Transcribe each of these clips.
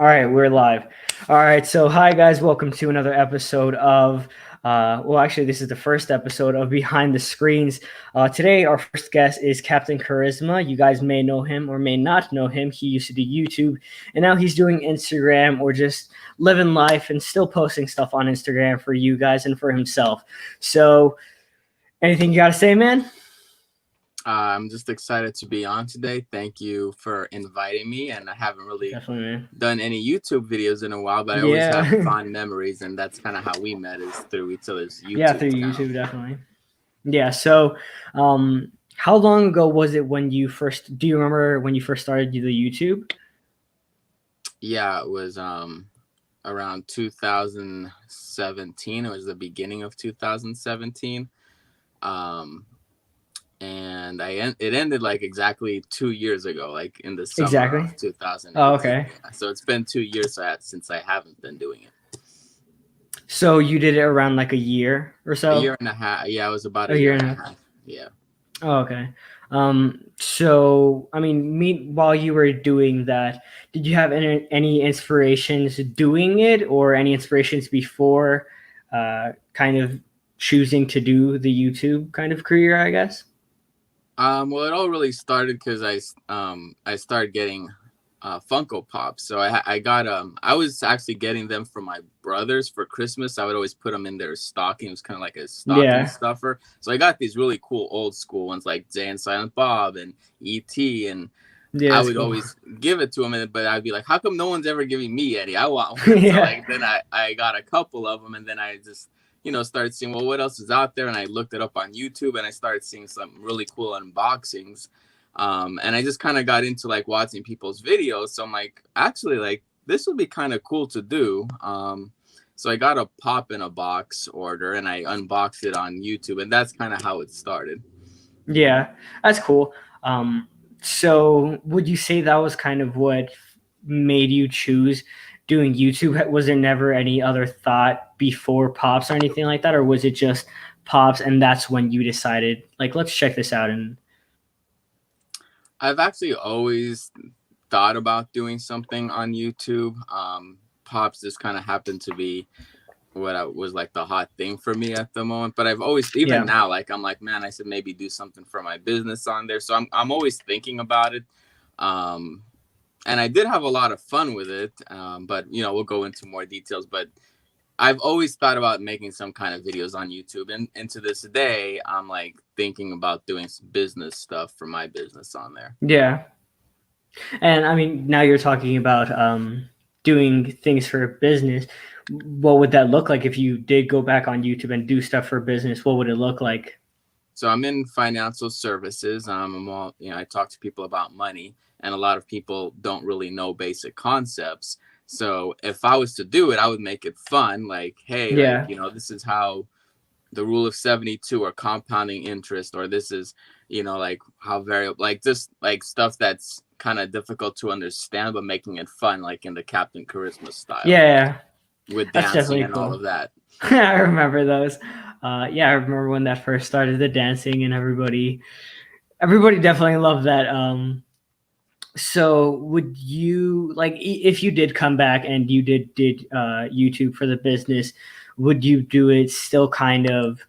All right, we're live. All right, so hi guys, welcome to another episode of actually this is the first episode of Behind the Screens. Today our first guest is Captain Charisma. You guys may know him or may not know him. He used to do YouTube and now he's doing Instagram or just living life and still posting stuff on Instagram for you guys and for himself. So anything you got to say, man? I'm just excited to be on today. Thank you for inviting me. And I haven't really Definitely, man. done any YouTube videos in a while, but I always have fond memories, and that's kind of how we met, is through each other's YouTube Yeah, through channel. YouTube, definitely. Yeah. So, how long ago was it when you first? Do you remember when you first started the YouTube? Yeah, it was around 2017. It was the beginning of 2017. And it ended like exactly 2 years ago, like in the summer of 2018. Oh, okay. So it's been 2 years since I haven't been doing it. So you did it around like a year or so? A year and a half. Yeah, it was about a year and a half. Yeah. Oh, okay. So I mean, while you were doing that, did you have any inspirations doing it, or any inspirations before kind of choosing to do the YouTube kind of career, I guess? Well, it all really started because I started getting Funko Pops. So I was actually getting them for my brothers for Christmas. I would always put them in their stocking. It was kind of like a stocking stuffer. So I got these really cool old school ones like Jay and Silent Bob and E.T. and I would always give it to them, but I'd be like, how come no one's ever giving me any? I want one. So like then I got a couple of them, and then I just started seeing, well, what else is out there? And I looked it up on YouTube, and I started seeing some really cool unboxings. And I just kind of got into like watching people's videos. So I'm like, actually, like this would be kind of cool to do. So I got a pop in a box order, and I unboxed it on YouTube, and that's kind of how it started. Yeah, that's cool. So would you say that was kind of what made you choose doing YouTube? Was there never any other thought before Pops or anything like that? Or was it just Pops and that's when you decided, like, let's check this out? And I've actually always thought about doing something on YouTube. Pops just kind of happened to be what was like the hot thing for me at the moment. But I've always, even now, like I'm like, man, I should maybe do something for my business on there. So I'm always thinking about it. And I did have a lot of fun with it. But we'll go into more details. But I've always thought about making some kind of videos on YouTube, and to this day, I'm like thinking about doing some business stuff for my business on there. Yeah. And I mean, now you're talking about doing things for business. What would that look like if you did go back on YouTube and do stuff for business? What would it look like? So I'm in financial services. I talk to people about money, and a lot of people don't really know basic concepts. So if I was to do it, I would make it fun. Like, hey, this is how the rule of 72 or compounding interest, or this is, like how just like stuff that's kind of difficult to understand, but making it fun, like in the Captain Charisma style. Yeah. With dancing and all of that. I remember those. I remember when that first started, the dancing, and everybody definitely loved that. So would you, like, if you did come back and you did YouTube for the business, would you do it still kind of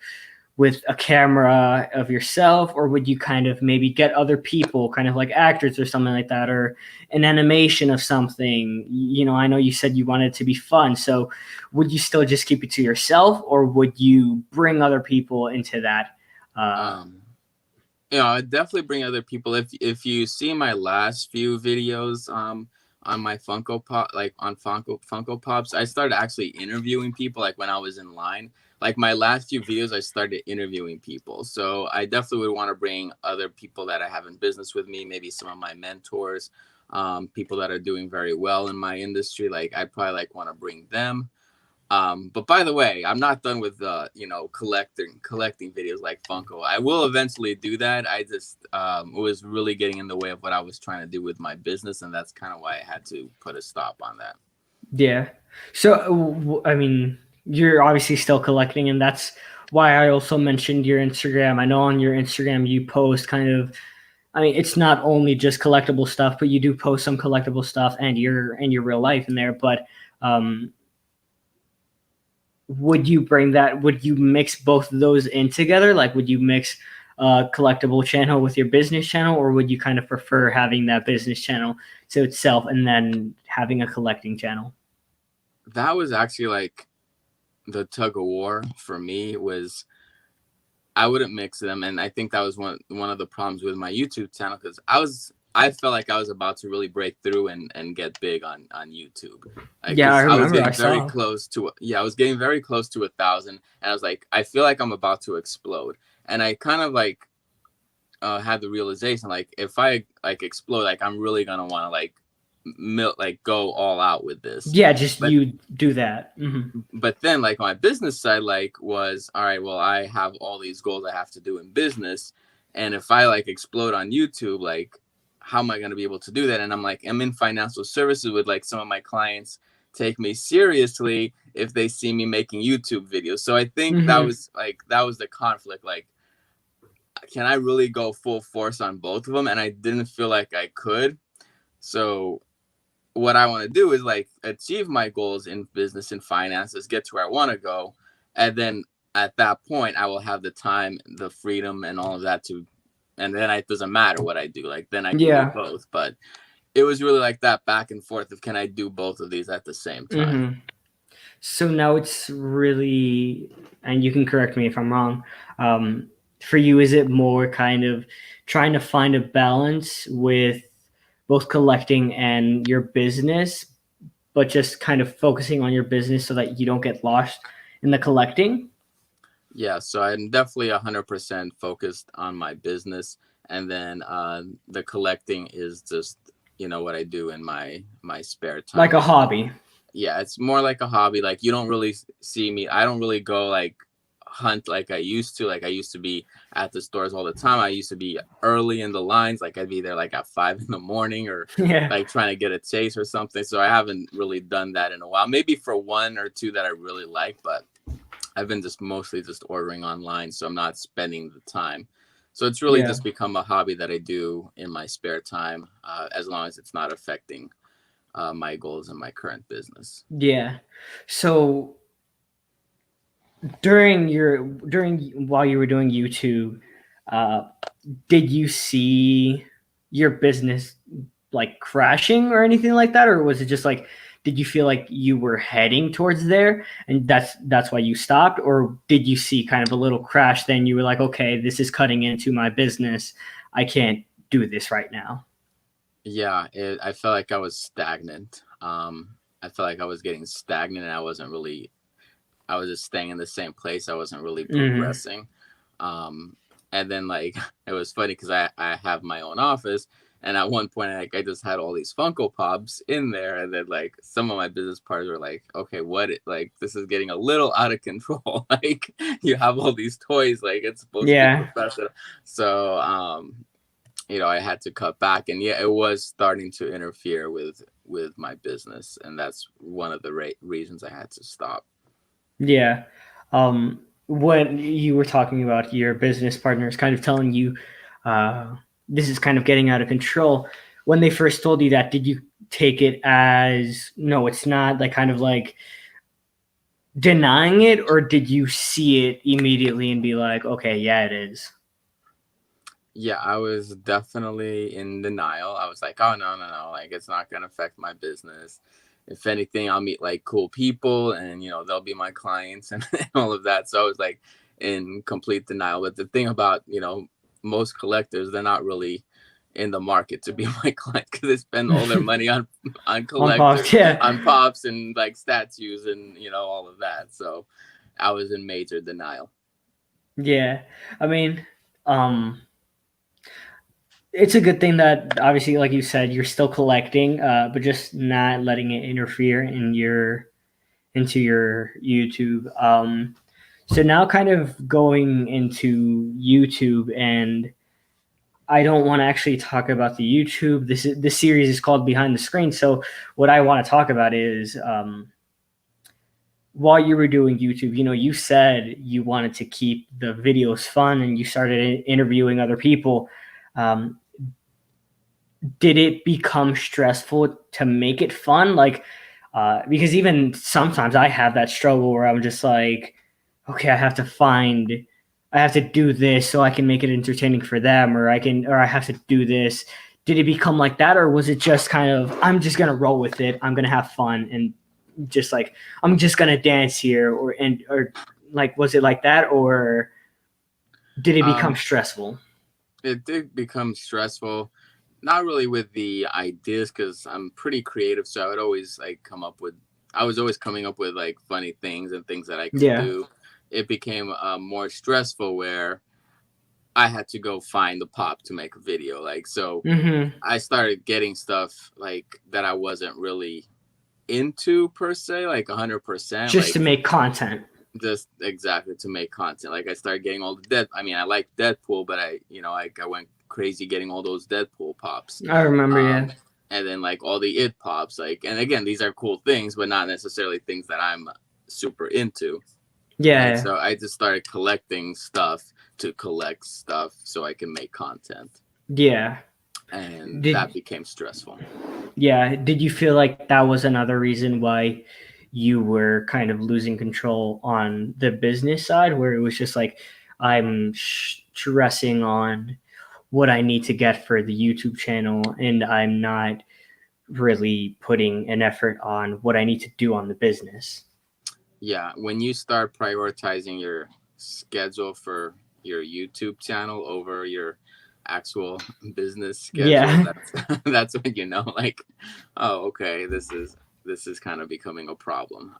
with a camera of yourself, or would you kind of maybe get other people, kind of like actors or something like that, or an animation of something? I know you said you wanted it to be fun, so would you still just keep it to yourself, or would you bring other people into that? I'd definitely bring other people. If you see my last few videos on my Funko Pop, like on Funko Pops, I started actually interviewing people, like when I was in line. Like my last few videos, I started interviewing people. So I definitely would want to bring other people that I have in business with me, maybe some of my mentors, people that are doing very well in my industry. Like I'd probably want to bring them. But by the way, I'm not done with collecting videos like Funko. I will eventually do that. I just it was really getting in the way of what I was trying to do with my business, and that's kind of why I had to put a stop on that. Yeah. So I mean, you're obviously still collecting, and that's why I also mentioned your Instagram. I know on your Instagram you post kind of I mean, it's not only just collectible stuff, but you do post some collectible stuff and your real life in there. But um, would you bring that? Would you mix both of those in together? Like, would you mix a collectible channel with your business channel, or would you kind of prefer having that business channel to itself and then having a collecting channel? That was actually like the tug of war for me was I wouldn't mix them, and I think that was one of the problems with my YouTube channel because I felt like I was about to really break through and get big on YouTube, Yeah, I because I was remember. I getting very saw. close to I was getting very close to 1,000, and I was like, I feel like I'm about to explode, and I kind of like had the realization like if I like explode, like I'm really gonna want to like like go all out with this, Yeah, just but you do that. Hmm. then like my business side like was all right, well I have all these goals I have to do in business, and if I like explode on YouTube, like how am I going to be able to do that? And I'm like, I'm in financial services with like some of my clients take me seriously if they see me making YouTube videos. So I think Hmm. that was the conflict, like can I really go full force on both of them? And I didn't feel like I could. So what I want to do is like achieve my goals in business and finances, get to where I want to go. And then at that point, I will have the time, the freedom, and all of that and then it doesn't matter what I do. Like then I can do Yeah. both. But it was really like that back and forth of can I do both of these at the same time? Hmm. So now it's really, and you can correct me if I'm wrong. Um, for you, is it more kind of trying to find a balance with both collecting and your business, but just kind of focusing on your business so that you don't get lost in the collecting? Yeah, so I'm definitely 100% focused on my business, and then the collecting is just what I do in my spare Like time. a It's not, hobby. yeah, it's more like a hobby. Like you don't really see me. I don't really go like hunt like I used to. Like I used to be at the stores all the time. I used to be early in the lines. Like I'd be there like at 5 in the morning or Yeah. like trying to get a chase or something. So I haven't really done that in a while. Maybe for one or two that I really like, but I've been just mostly just ordering online, so I'm not spending the time. So it's really Yeah. just become a hobby that I do in my spare time, as long as it's not affecting my goals in my current business. Yeah. So during while you were doing YouTube, uh, did you see your business like crashing or anything like that, or was it just like did you feel like you were heading towards there and that's why you stopped, or did you see kind of a little crash then you were like, okay, this is cutting into my business, I can't do this right now? Yeah, I felt like I was stagnant. I felt like I was getting stagnant, and I was just staying in the same place. I wasn't really Hmm. progressing. Um, and then like it was funny because I have my own office, and at one point like I just had all these Funko Pops in there, and then like some of my business partners were like, "Okay, like this is getting a little out of control. Like you have all these toys, like it's supposed to be Yeah. professional." So I had to cut back, and yeah, it was starting to interfere with my business, and that's one of the reasons I had to stop. Yeah. When you were talking about your business partners kind of telling you uh, this is kind of getting out of control, when they first told you that, did you take it as no, it's not, like kind of like denying it, or did you see it immediately and be like, okay, yeah, it is? Yeah, I was definitely in denial. I was like, oh, no, no, no. Like, it's not going to affect my business. If anything, I'll meet like cool people and, they'll be my clients and all of that. So I was like in complete denial. But the thing about, most collectors, they're not really in the market to be my client because they spend all their money on On pause, collectors, yeah. on pops and like statues and, all of that. So I was in major denial. Yeah. I mean, um, it's a good thing that obviously, like you said, you're still collecting, but just not letting it interfere in your into your YouTube. So now, kind of going into YouTube, and I don't want to actually talk about the YouTube. This series is called Behind the Screen. So what I want to talk about is while you were doing YouTube, you said you wanted to keep the videos fun, and you started interviewing other people. Um, did it become stressful to make it fun? Like, because even sometimes I have that struggle where I'm just like, okay, I have to do this so I can make it entertaining for them, or I have to do this. Did it become like that, or was it just kind of, I'm just gonna roll with it, I'm gonna have fun, and just like, I'm just gonna dance here, or like, was it like that, or did it become Um, stressful? it did become stressful. Not really with the ideas, because I'm pretty creative, so I would always like come up with. I was always coming up with like funny things and things that I could Yeah. do. It became more stressful where I had to go find the pop to make a video. Like, so Mm-hmm. I started getting stuff like that I wasn't really into per se, like 100%, Just to like make content. just exactly to make content. Like I started getting all the dead. I mean, I like Deadpool, but I went crazy getting all those Deadpool pops. I remember, Um, yeah. and then like all the It pops, like, and again, these are cool things, but not necessarily things that I'm super into. And Yeah. so I just started collecting stuff to collect stuff so I can make content, Yeah. and that Did became stressful. Yeah, did you feel like that was another reason why you were kind of losing control on the business side, where it was just like, I'm stressing on what I need to get for the YouTube channel, and I'm not really putting an effort on what I need to do on the business? Yeah, when you start prioritizing your schedule for your YouTube channel over your actual business schedule, Yeah. that's that's when you know, like, oh, okay, this is kind of becoming a problem.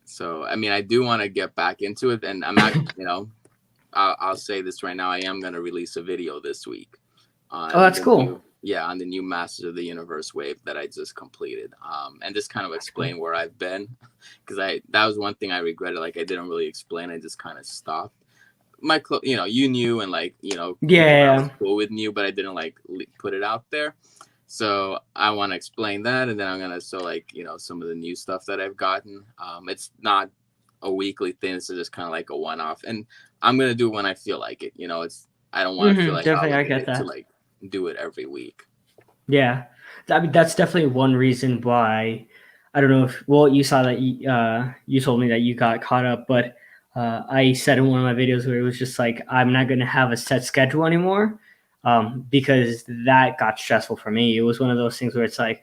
So I mean, I do want to get back into it, and I'm not, I'll say this right now, I am going to release a video this week Oh, on that's the cool. new Masters of the Universe wave that I just completed, and just kind of That's cool. explain where I've been, because I that was one thing I regretted. Like I didn't really explain. I just kind of stopped. You knew, and like people that was Yeah. cool with knew, but I didn't like put it out there. So I want to explain that, and then I'm gonna like some of the new stuff that I've gotten. It's not a weekly thing. It's just kind of like a one-off, and I'm gonna do it when I feel like it. It's I don't want to feel like Definitely, I get obligated to that. like do it every week. Yeah, I mean, that's definitely one reason why. I don't know if, well, you saw that you told me that you got caught up, but I said in one of my videos where it was just like, I'm not going to have a set schedule anymore, because that got stressful for me. It was one of those things where it's like,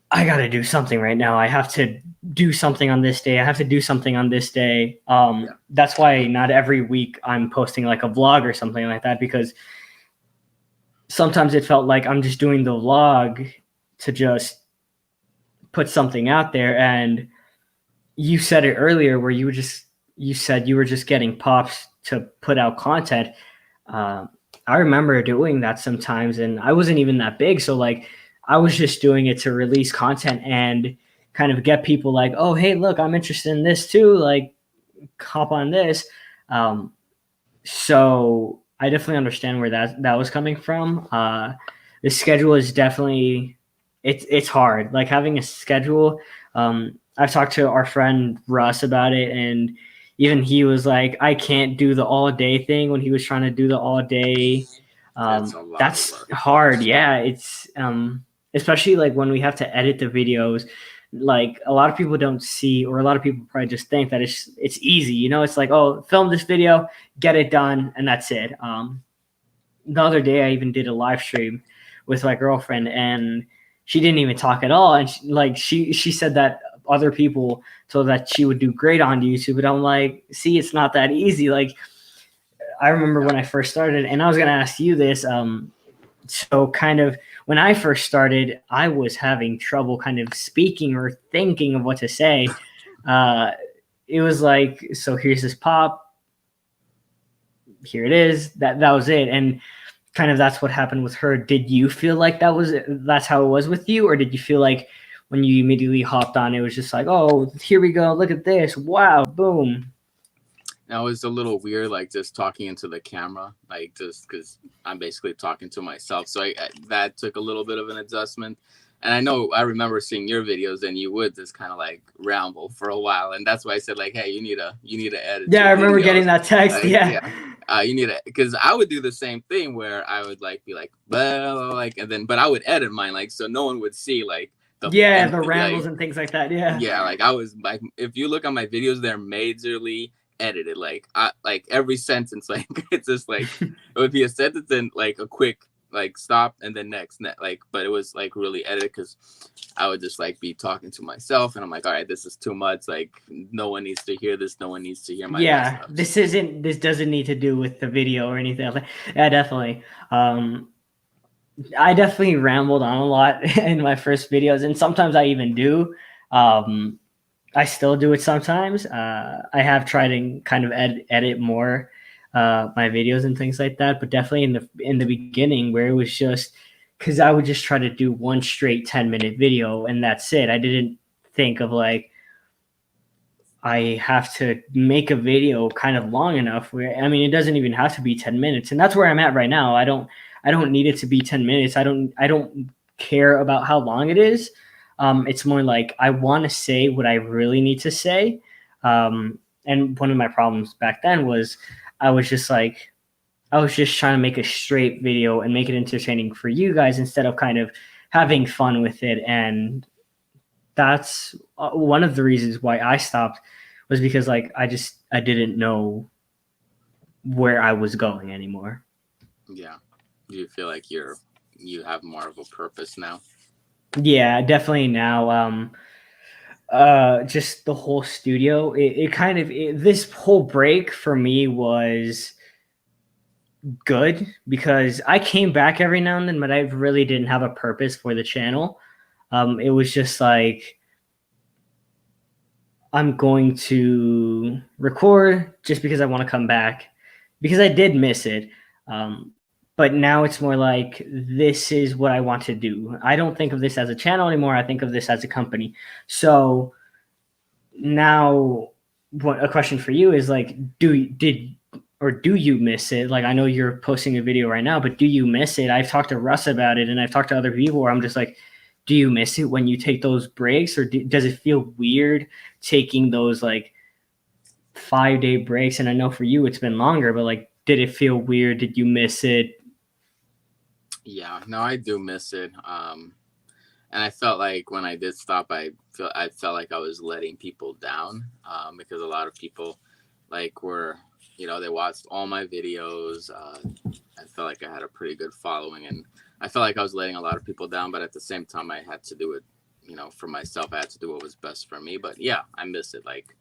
I got to do something right now. I have to do something on this day. I have to do something on this day. Yeah, That's why not every week I'm posting like a vlog or something like that, because sometimes it felt like I'm just doing the vlog to just put something out there. And you said it earlier where you said you were just getting pops to put out content. uh, I remember doing that sometimes, and I wasn't even that big, so like, I was just doing it to release content and kind of get people like, oh, hey, look, I'm interested in this too, like, hop on this. um, so I definitely understand where that was coming from. The schedule is definitely, it's hard. Like, having a schedule. I've talked to our friend Russ about it, and even he was like, I can't do the all day thing when he was trying to do the all day. it's a lot of That's work. hard. Yeah, it's especially like when we have to edit the videos. Like, a lot of people don't see, or a lot of people probably just think that it's easy. It's like, oh, film this video, get it done, and that's it. The other day, I even did a live stream with my girlfriend, and she didn't even talk at all. And she said that other people told that she would do great on YouTube, but I'm like, see, it's not that easy. Like, I remember Yeah. when I first started, and I was gonna ask you this. So kind of when I first started, I was having trouble kind of speaking or thinking of what to say. Uh, it was like, so here's this pop, here it is. That was it, and kind of that's what happened with her. Did you feel like that's how it was with you, or did you feel like when you immediately hopped on, it was just like, oh, here we go, look at this, wow, boom? Now it's a little weird, like just talking into the camera, like just because I'm basically talking to myself. So that took a little bit of an adjustment. And I remember seeing your videos, and you would just kind of like ramble for a while, and that's why I said like, hey, you need to edit Yeah, your I remember getting videos. that text. Yeah. Yeah, you need to, because I would do the same thing where I would like be like, well, like, and then but I would edit mine like so no one would see like the Yeah, the empty rambles like and things like that. Yeah. yeah, like I was like, if you look at my videos, they're majorly edited. Like I like every sentence, like it's just like it would be a sentence and like a quick like stop and then like, but it was like really edited because I would just like be talking to myself and I'm like, all right, this is too much. Like no one needs to hear this. No one needs to hear my mess Yeah, ups. this doesn't need to do with the video or anything else. Yeah, definitely. I definitely rambled on a lot in my first videos, and sometimes I even do. I still do it sometimes. I have tried to kind of edit more my videos and things like that, but definitely in the beginning where it was just because I would just try to do one straight 10-minute video and that's it. I didn't think of like I have to make a video kind of long enough where I mean it doesn't even have to be 10 minutes, and that's where I'm at right now. I don't need it to be 10 minutes. I don't care about how long it is. It's more like I want to say what I really need to say. And one of my problems back then was I was just like I was just trying to make a straight video and make it entertaining for you guys instead of kind of having fun with it. And that's one of the reasons why I stopped was because like I didn't know where I was going anymore. Yeah. Do you feel like you have more of a purpose now? Yeah, definitely now. Just the whole studio. It kind of this whole break for me was good because I came back every now and then, but I really didn't have a purpose for the channel. It was just like I'm going to record just because I want to come back because I did miss it. But now it's more like this is what I want to do. I don't think of this as a channel anymore. I think of this as a company. So now, what a question for you is like, do you miss it? Like, I know you're posting a video right now, but do you miss it? I've talked to Russ about it, and I've talked to other people where I'm just like, do you miss it when you take those breaks, or does it feel weird taking those like 5-day breaks? And I know for you it's been longer, but like, did it feel weird? Did you miss it? Yeah, no, I do miss it. And I felt like when I did stop, I felt like I was letting people down, because a lot of people like were, they watched all my videos. I felt like I had a pretty good following, and I felt like I was letting a lot of people down. But at the same time, I had to do it, for myself. I had to do what was best for me. But yeah, I miss it. Like,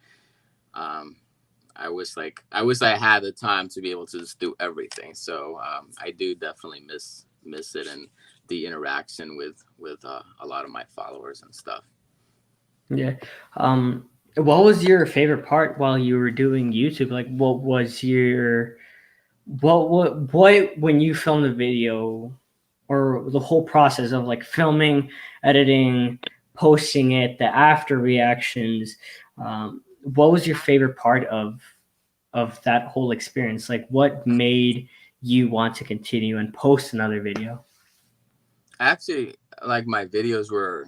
I wish I had the time to be able to just do everything. So I do definitely miss it and the interaction with a lot of my followers and stuff. Yeah. What was your favorite part while you were doing YouTube? Like, what was your what when you filmed a video or the whole process of like filming, editing, posting it, the after reactions? What was your favorite part of that whole experience? Like, what made you want to continue and post another video? Actually, like my videos were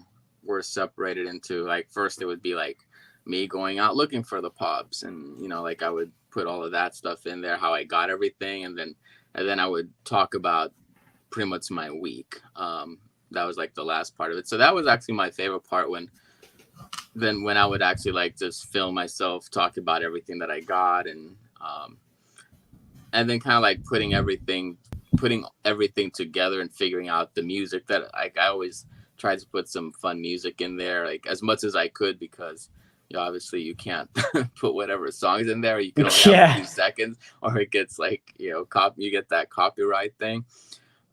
separated into, like, first it would be like me going out looking for the pubs, and like I would put all of that stuff in there, how I got everything, and then I would talk about pretty much my week. That was like the last part of it. So that was actually my favorite part, when I would actually like just film myself talk about everything that I got, and then kind of like putting everything together and figuring out the music that I always tried to put some fun music in there, like as much as I could, because obviously you can't put whatever songs in there. You can only have a Yeah. few seconds, or it gets like you get that copyright thing.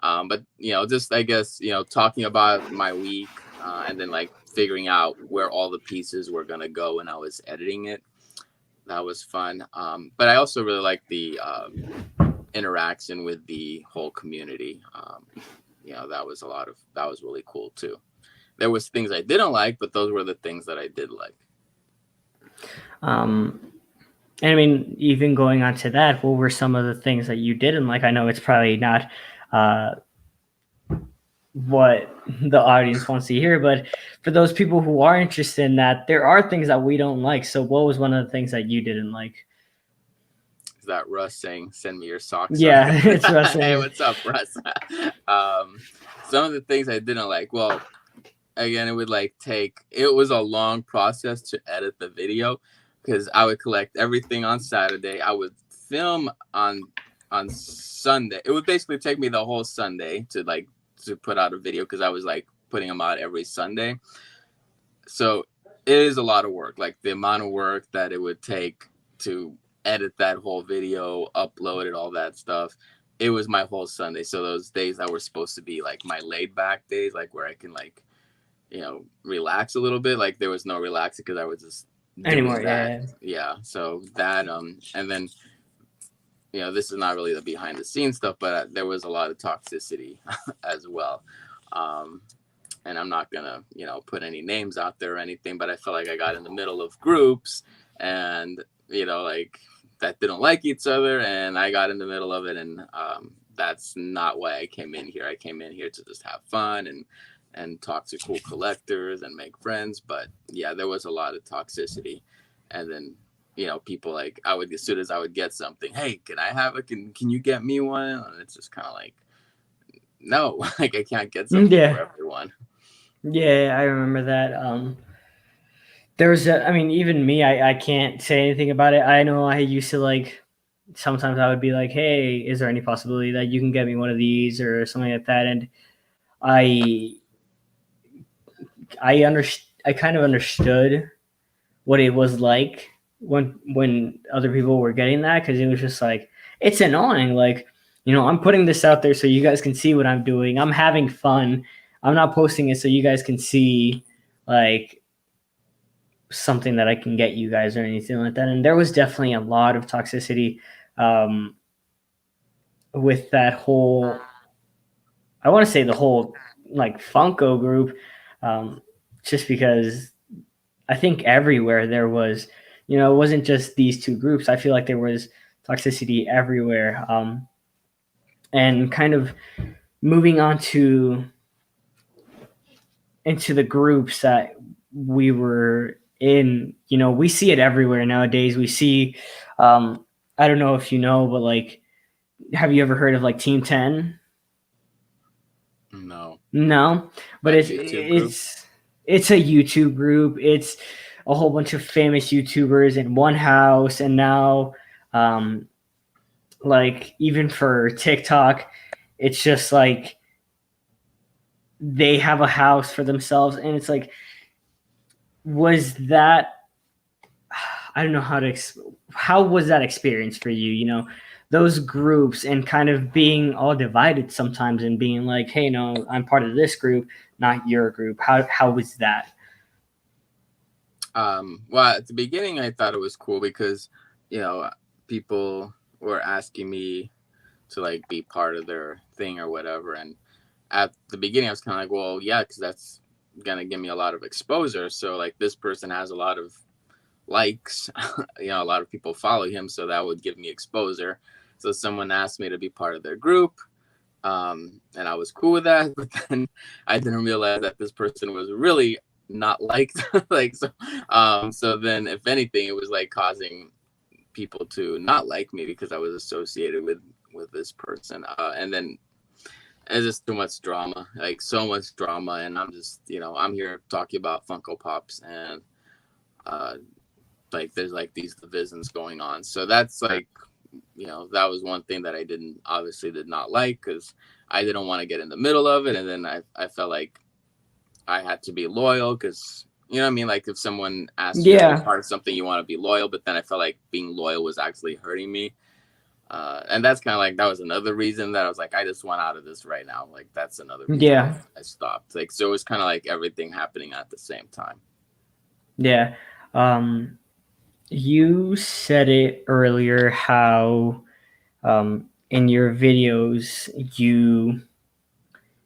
But just I guess talking about my week, and then like figuring out where all the pieces were gonna go when I was editing it. That was fun. But I also really like the interaction with the whole community. That was really cool too. There was things I didn't like, but those were the things that I did like. And I mean, even going on to that, what were some of the things that you didn't like? I know it's probably not uh, what the audience wants to hear. But for those people who are interested in that, there are things that we don't like. So what was one of the things that you didn't like? Is that Russ saying, "Send me your socks"? Yeah, it's Hey, wrestling. what's up, Russ? Some of the things I didn't like. Well, again, it would like take. It was a long process to edit the video because I would collect everything on Saturday. I would film on Sunday. It would basically take me the whole Sunday to put out a video because I was like putting them out every Sunday. So it is a lot of work. Like the amount of work that it would take to edit that whole video, upload it, all that stuff. It was my whole Sunday. So those days that were supposed to be like my laid back days, like where I can like, relax a little bit. Like there was no relaxing because I was just doing Anymore, that. yeah. Yeah. So that, and then, this is not really the behind the scenes stuff, but there was a lot of toxicity as well. Um, and I'm not gonna, put any names out there or anything, but I felt like I got in the middle of groups and, like that didn't like each other, and I got in the middle of it, and that's not why I came in here. I came in here to just have fun and talk to cool collectors and make friends. But yeah, there was a lot of toxicity, and then people like I would, as soon as I would get something, hey, can I have a can you get me one? And it's just kind of like, no, like I can't get something for Yeah. everyone. Yeah, I remember that. There's I mean, even me, I can't say anything about it. I know I used to like, sometimes I would be like, hey, is there any possibility that you can get me one of these or something like that? And I, I kind of understood what it was like when other people were getting that, because it was just like, it's annoying. Like, I'm putting this out there so you guys can see what I'm doing. I'm having fun. I'm not posting it so you guys can see like something that I can get you guys or anything like that. And there was definitely a lot of toxicity um, with that whole. I want to say the whole like Funko group, um, just because I think everywhere there was, it wasn't just these two groups. I feel like there was toxicity everywhere. And kind of moving on to into the groups that we were in, we see it everywhere nowadays. We see, I don't know if you know, but like, have you ever heard of like Team 10? No, No, but that it's YouTube group. it's it's a YouTube group. It's a whole bunch of famous YouTubers in one house, and now, um, like even for TikTok, it's just like they have a house for themselves, and it's like, was that, I don't know how was that experience for you? Those groups and kind of being all divided sometimes and being like, hey, no, I'm part of this group, not your group. How was that? Well, at the beginning, I thought it was cool because, you know, people were asking me to like be part of their thing or whatever. And at the beginning, I was kind of like, well, yeah, because that's gonna give me a lot of exposure. So like this person has a lot of likes, a lot of people follow him, so that would give me exposure. So someone asked me to be part of their group, and I was cool with that. But then I didn't realize that this person was really not liked. Like so then if anything, it was like causing people to not like me because I was associated with this person. And then it's just too much drama, like so much drama. And I'm just, I'm here talking about Funko Pops, and uh, like there's like these divisions going on. So that's like, that was one thing that I did not like, because I didn't want to get in the middle of it. And then I felt like I had to be loyal because, you know what I mean? Like if someone asks you to be Yeah, part of something, you want to be loyal, but then I felt like being loyal was actually hurting me. And that's kind of like, that was another reason that I was like, I just want out of this right now. Like that's another reason yeah, I stopped. Like, so it was kind of like everything happening at the same time. yeah. Um, you said it earlier how, in your videos,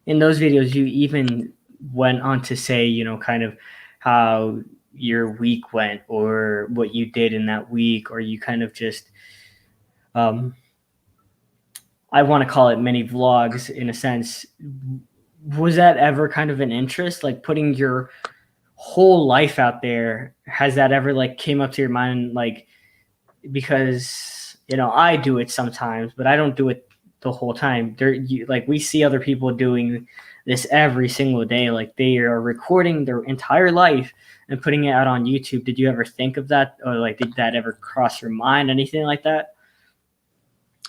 in those videos, you even went on to say, kind of how your week went or what you did in that week, or you kind of just, um, I want to call it mini vlogs in a sense. was that ever kind of an interest, like putting your whole life out there? Has that ever like came up to your mind, like, because I do it sometimes, but I don't do it the whole time. Like we see other people doing this every single day. Like they are recording their entire life and putting it out on YouTube. Did you ever think of that, or like did that ever cross your mind? Anything like that?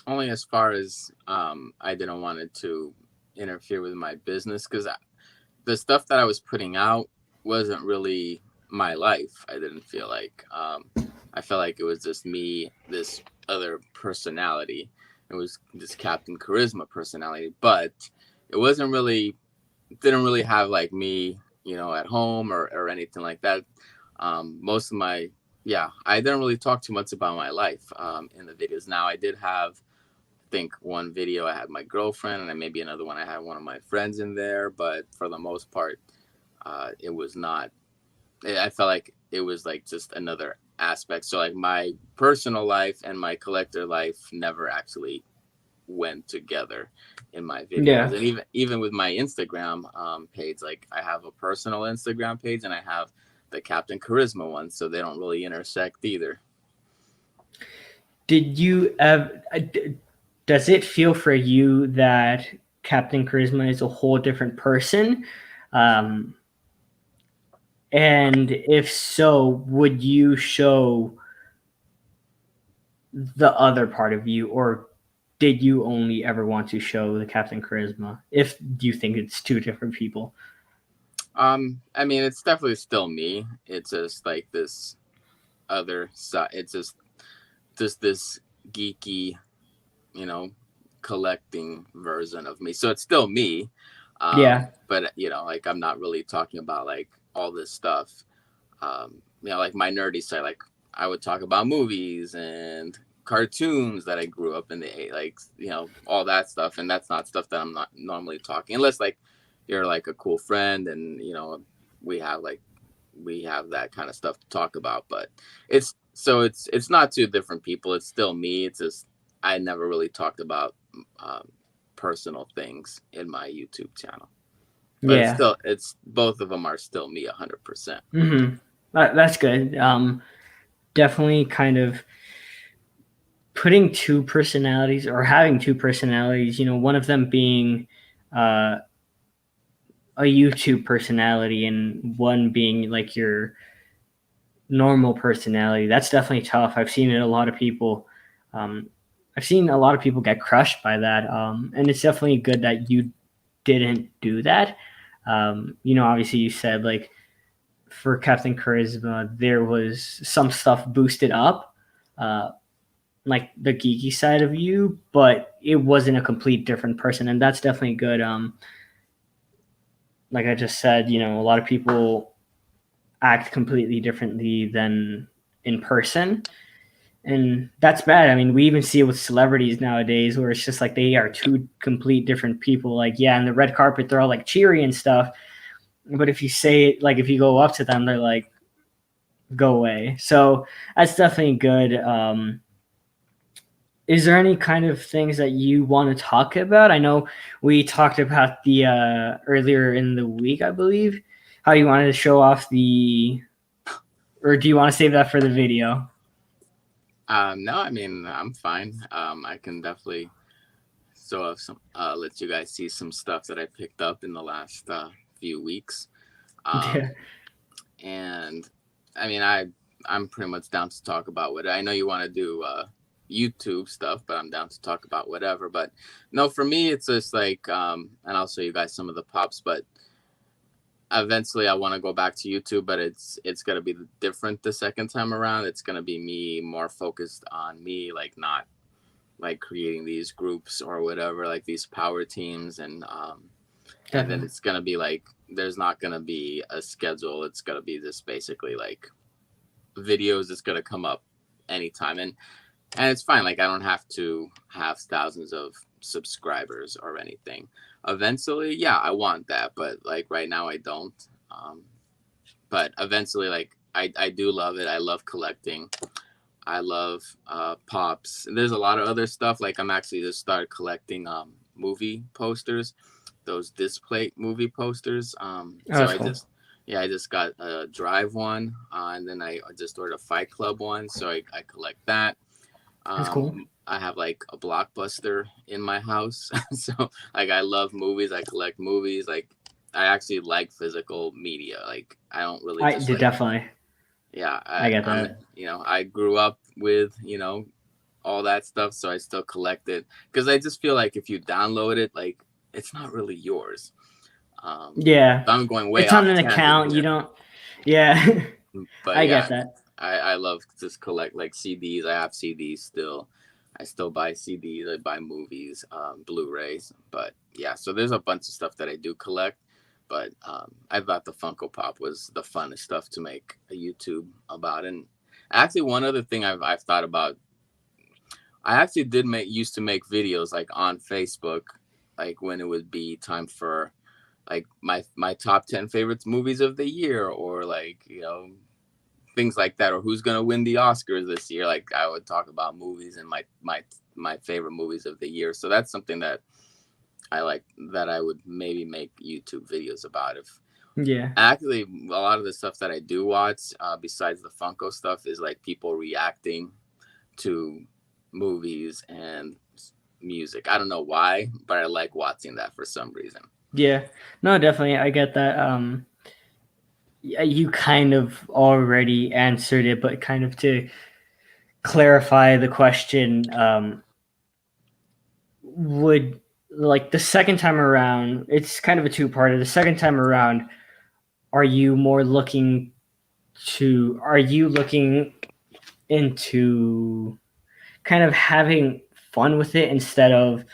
Only as far as I didn't want it to interfere with my business, because the stuff that I was putting out wasn't really my life. I didn't feel like I felt like it was just me, this other personality. It was this Captain Charisma personality, but it wasn't really, didn't really have like me, at home or anything like that. Most of my, yeah, I didn't really talk too much about my life in the videos. Now I did have, I think one video I had my girlfriend, and then maybe another one I had one of my friends in there, but for the most part, it was not, I felt like it was like just another aspect. So like my personal life and my collector life never actually went together in my videos. Yeah. And even with my Instagram page, like I have a personal Instagram page and I have the Captain Charisma one, so they don't really intersect either. Did you ever? Does it feel for you that Captain Charisma is a whole different person? Um, and if so, would you show the other part of you, or did you only ever want to show the Captain Charisma? If you think it's two different people. I mean, it's definitely still me. It's just like this other side. It's just this geeky, you know, collecting version of me. So it's still me. Yeah. But like I'm not really talking about like all this stuff. Like my nerdy side, like I would talk about movies and cartoons that I grew up in like, all that stuff. And that's not stuff that I'm not normally talking, unless like you're like a cool friend and, we have like, we have that kind of stuff to talk about. But it's not two different people. It's still me. It's just, I never really talked about personal things in my YouTube channel, but Yeah. it's both of them are still me 100%. Mm-hmm. That's good. Definitely kind of putting two personalities, or having two personalities, one of them being uh, a YouTube personality and one being like your normal personality. That's definitely tough. I've seen it a lot of people. Um, I've seen a lot of people get crushed by that. And it's definitely good that you didn't do that. Obviously you said like for Captain Charisma, there was some stuff boosted up, uh, like the geeky side of you, but it wasn't a complete different person. And that's definitely good. Like I just said, a lot of people act completely differently than in person. And that's bad. I mean, we even see it with celebrities nowadays where it's just like they are two complete different people. Like, yeah, in the red carpet, they're all like cheery and stuff. But if you say it, like if you go up to them, they're like, go away. So that's definitely good. Is there any kind of things that you want to talk about? I know we talked about the earlier in the week, I believe, how you wanted to show off the, or do you want to save that for the video? No, I mean, I'm fine. I can definitely show up some, let you guys see some stuff that I picked up in the last few weeks. Yeah. And I mean, I'm pretty much down to talk about what I know you want to do. YouTube stuff, but I'm down to talk about whatever. But no, for me, it's just like, and I'll show you guys some of the pops, but eventually I want to go back to YouTube, but it's going to be different the second time around. It's going to be me more focused on me, like not like creating these groups or whatever, like these power teams. And then it's going to be like, there's not going to be a schedule. It's going to be just basically like videos that's going to come up anytime. And it's fine. Like I don't have to have thousands of subscribers or anything. Eventually, yeah, I want that, but like right now I don't. But eventually, like I do love it. I love collecting. I love pops. And there's a lot of other stuff. Like I'm actually just started collecting movie posters. those display movie posters. Oh, So that's I cool. just yeah, I just got a Drive one, and then I just ordered a Fight Club one, so I collect that. That's cool. I have like a Blockbuster in my house, so like I love movies. I collect movies. Like I actually like physical media. Like I don't really I just did like definitely. yeah. I get I'm that. I grew up with all that stuff, so I still collect it because I just feel like if you download it, like it's not really yours. Yeah, I'm going way it's on off an tangent account. You here, don't. Yeah, but I yeah, get that. I love just collect like CDs. I have CDs still. I still buy CDs. I buy movies, Blu-rays. But yeah, so there's a bunch of stuff that I do collect. But I thought the Funko Pop was the funnest stuff to make a YouTube about. And actually, one other thing I've thought about, I actually did make used to make videos like on Facebook, like when it would be time for like my top 10 favorites movies of the year, or like things like that, or who's gonna win the Oscars this year. Like I would talk about movies and my favorite movies of the year. So that's something that I like, that I would maybe make YouTube videos about. If Yeah, actually a lot of the stuff that I do watch, besides the Funko stuff, is like people reacting to movies and music. I don't know why, but I like watching that for some reason. yeah. No, definitely. I get that. Yeah, you kind of already answered it, but kind of to clarify the question, would like the second time around, it's kind of a two-parter. The second time around, are you more looking are you looking into kind of having fun with it instead of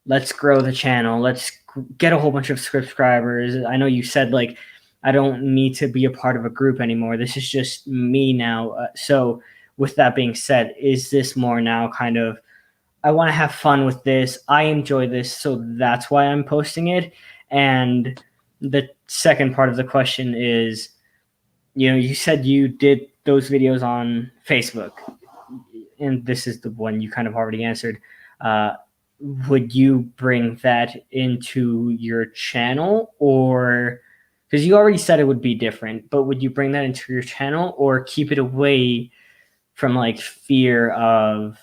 let's grow the channel, let's get a whole bunch of subscribers? I know you said like I don't need to be a part of a group anymore. This is just me now. So with that being said, is this more now kind of I want to have fun with this. I enjoy this, so that's why I'm posting it. And the second part of the question is, you said you did those videos on Facebook, and this is the one you kind of already answered. Uh, would you bring that into your channel, or because you already said it would be different, but would you bring that into your channel or keep it away from like fear of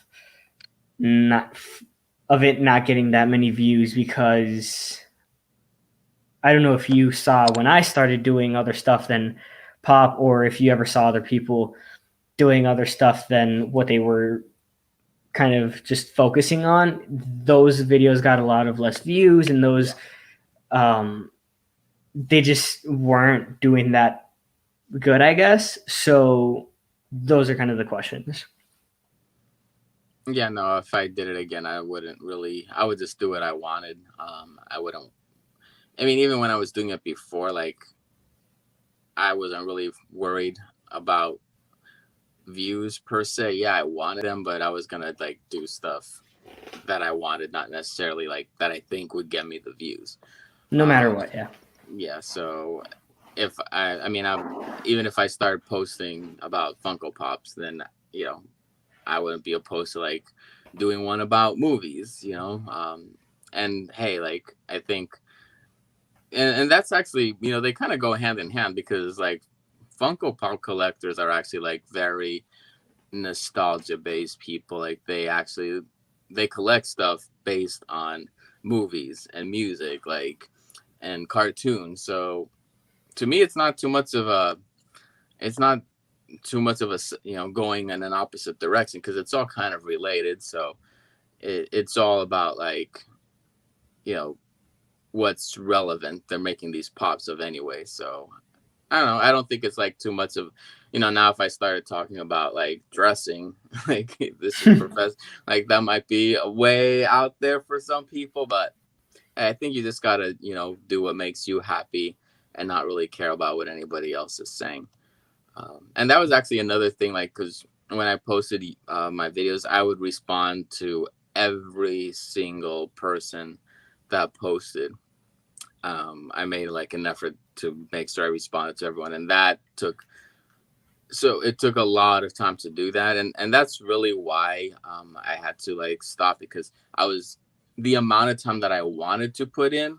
not of it not getting that many views? Because I don't know if you saw when I started doing other stuff than pop, or if you ever saw other people doing other stuff than what they were kind of just focusing on. Those videos got a lot of less views, and those um, they just weren't doing that good, I guess. So those are kind of the questions. Yeah, no, if I did it again, I would just do what I wanted. I wouldn't, I mean, even when I was doing it before, like, I wasn't really worried about views per se. Yeah, I wanted them, but I was gonna like do stuff that I wanted, not necessarily like that I think would get me the views. No matter Um, what, yeah. yeah, so if I mean, even if I started posting about Funko Pops, then you know, I wouldn't be opposed to like doing one about movies, and hey, like I think, and that's actually, they kind of go hand in hand, because like Funko Pop collectors are actually like very nostalgia based people. Like they collect stuff based on movies and music, like, and cartoons. So to me, it's not too much of a going in an opposite direction, because it's all kind of related. So it's all about like you know what's relevant they're making these pops of anyway. So I don't know. I don't think it's like too much of, now if I started talking about like dressing, like this is professor, like that might be a way out there for some people, but I think you just gotta, do what makes you happy and not really care about what anybody else is saying. And that was actually another thing, like, because when I posted my videos, I would respond to every single person that posted. I made like an effort to make sure I responded to everyone, and it took a lot of time to do that, and that's really why I had to like stop, because the amount of time that I wanted to put in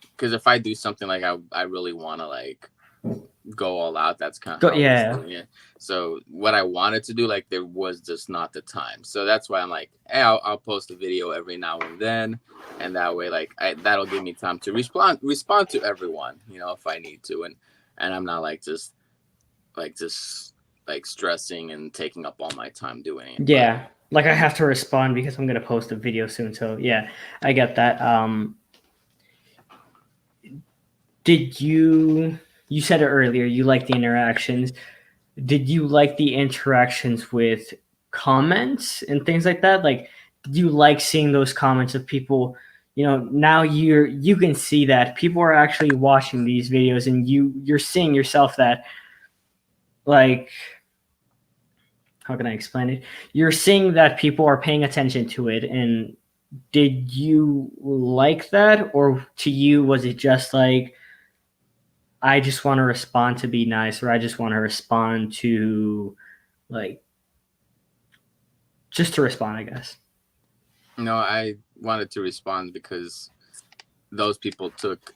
because if I do something like I really want to like go all out, that's kind of how I was Yeah. doing it. So what I wanted to do, like there was just not the time. So that's why I'm like, hey, I'll post a video every now and then, and that way, like that'll give me time to respond to everyone, you know, if I need to, and I'm not like just like stressing and taking up all my time doing it. But Yeah. Like I have to respond because I'm gonna post a video soon. So yeah, I get that. Did you said it earlier, you like the interactions. Did you like the interactions with comments and things like that? Like, did you like seeing those comments of people? You know, now you can see that people are actually watching these videos, and you're seeing yourself that, like, how can I explain it? You're seeing that people are paying attention to it, and did you like that, or to you was it just like, I just want to respond to be nice, or I just want to respond to, like, just to respond, I guess. no, I wanted to respond because those people took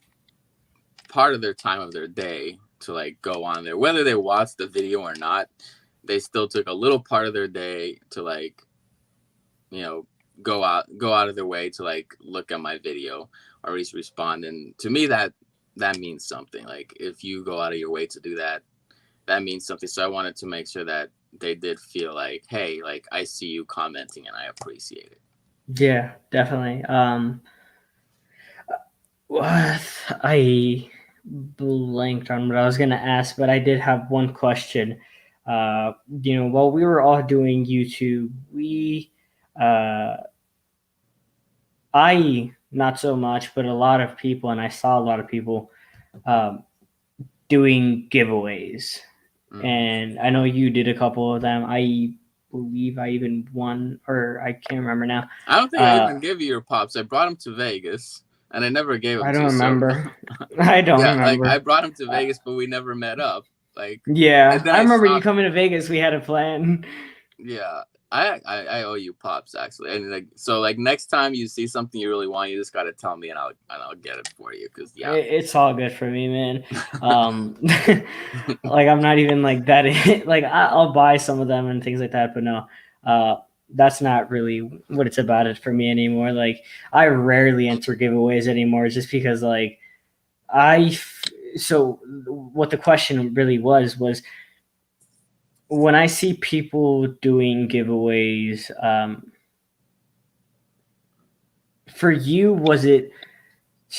part of their time of their day to like go on there, whether they watched the video or not. They still took a little part of their day to like, you know, go out of their way to like look at my video or at least respond. And to me, that means something. Like if you go out of your way to do that, that means something. So I wanted to make sure that they did feel like, hey, like I see you commenting and I appreciate it. Yeah, definitely. What I blanked on what I was gonna ask, but I did have one question. While we were all doing YouTube, uh, I not so much, but a lot of people, and I saw a lot of people um, doing giveaways, Mm. and I know you did a couple of them. I believe I even won, or I can't remember now. I don't think I Uh, even gave you your pops. I brought them to Vegas and I never gave them I to don't you. So remember. I don't yeah, like I remember. brought them to Uh, Vegas, but we never met up. Like, and Yeah, then I I remember you stopped. coming to Vegas. We had a plan. Yeah, I owe you pops actually, and like so like next time you see something you really want, you just gotta tell me and I'll get it for you. Cause yeah, It's all good for me, man. Like I'm not even like that. Like I'll buy some of them and things like that, but no, uh, that's not really what it's about it for me anymore. Like I rarely enter giveaways anymore, just because like I. So what the question really was when I see people doing giveaways. For you, was it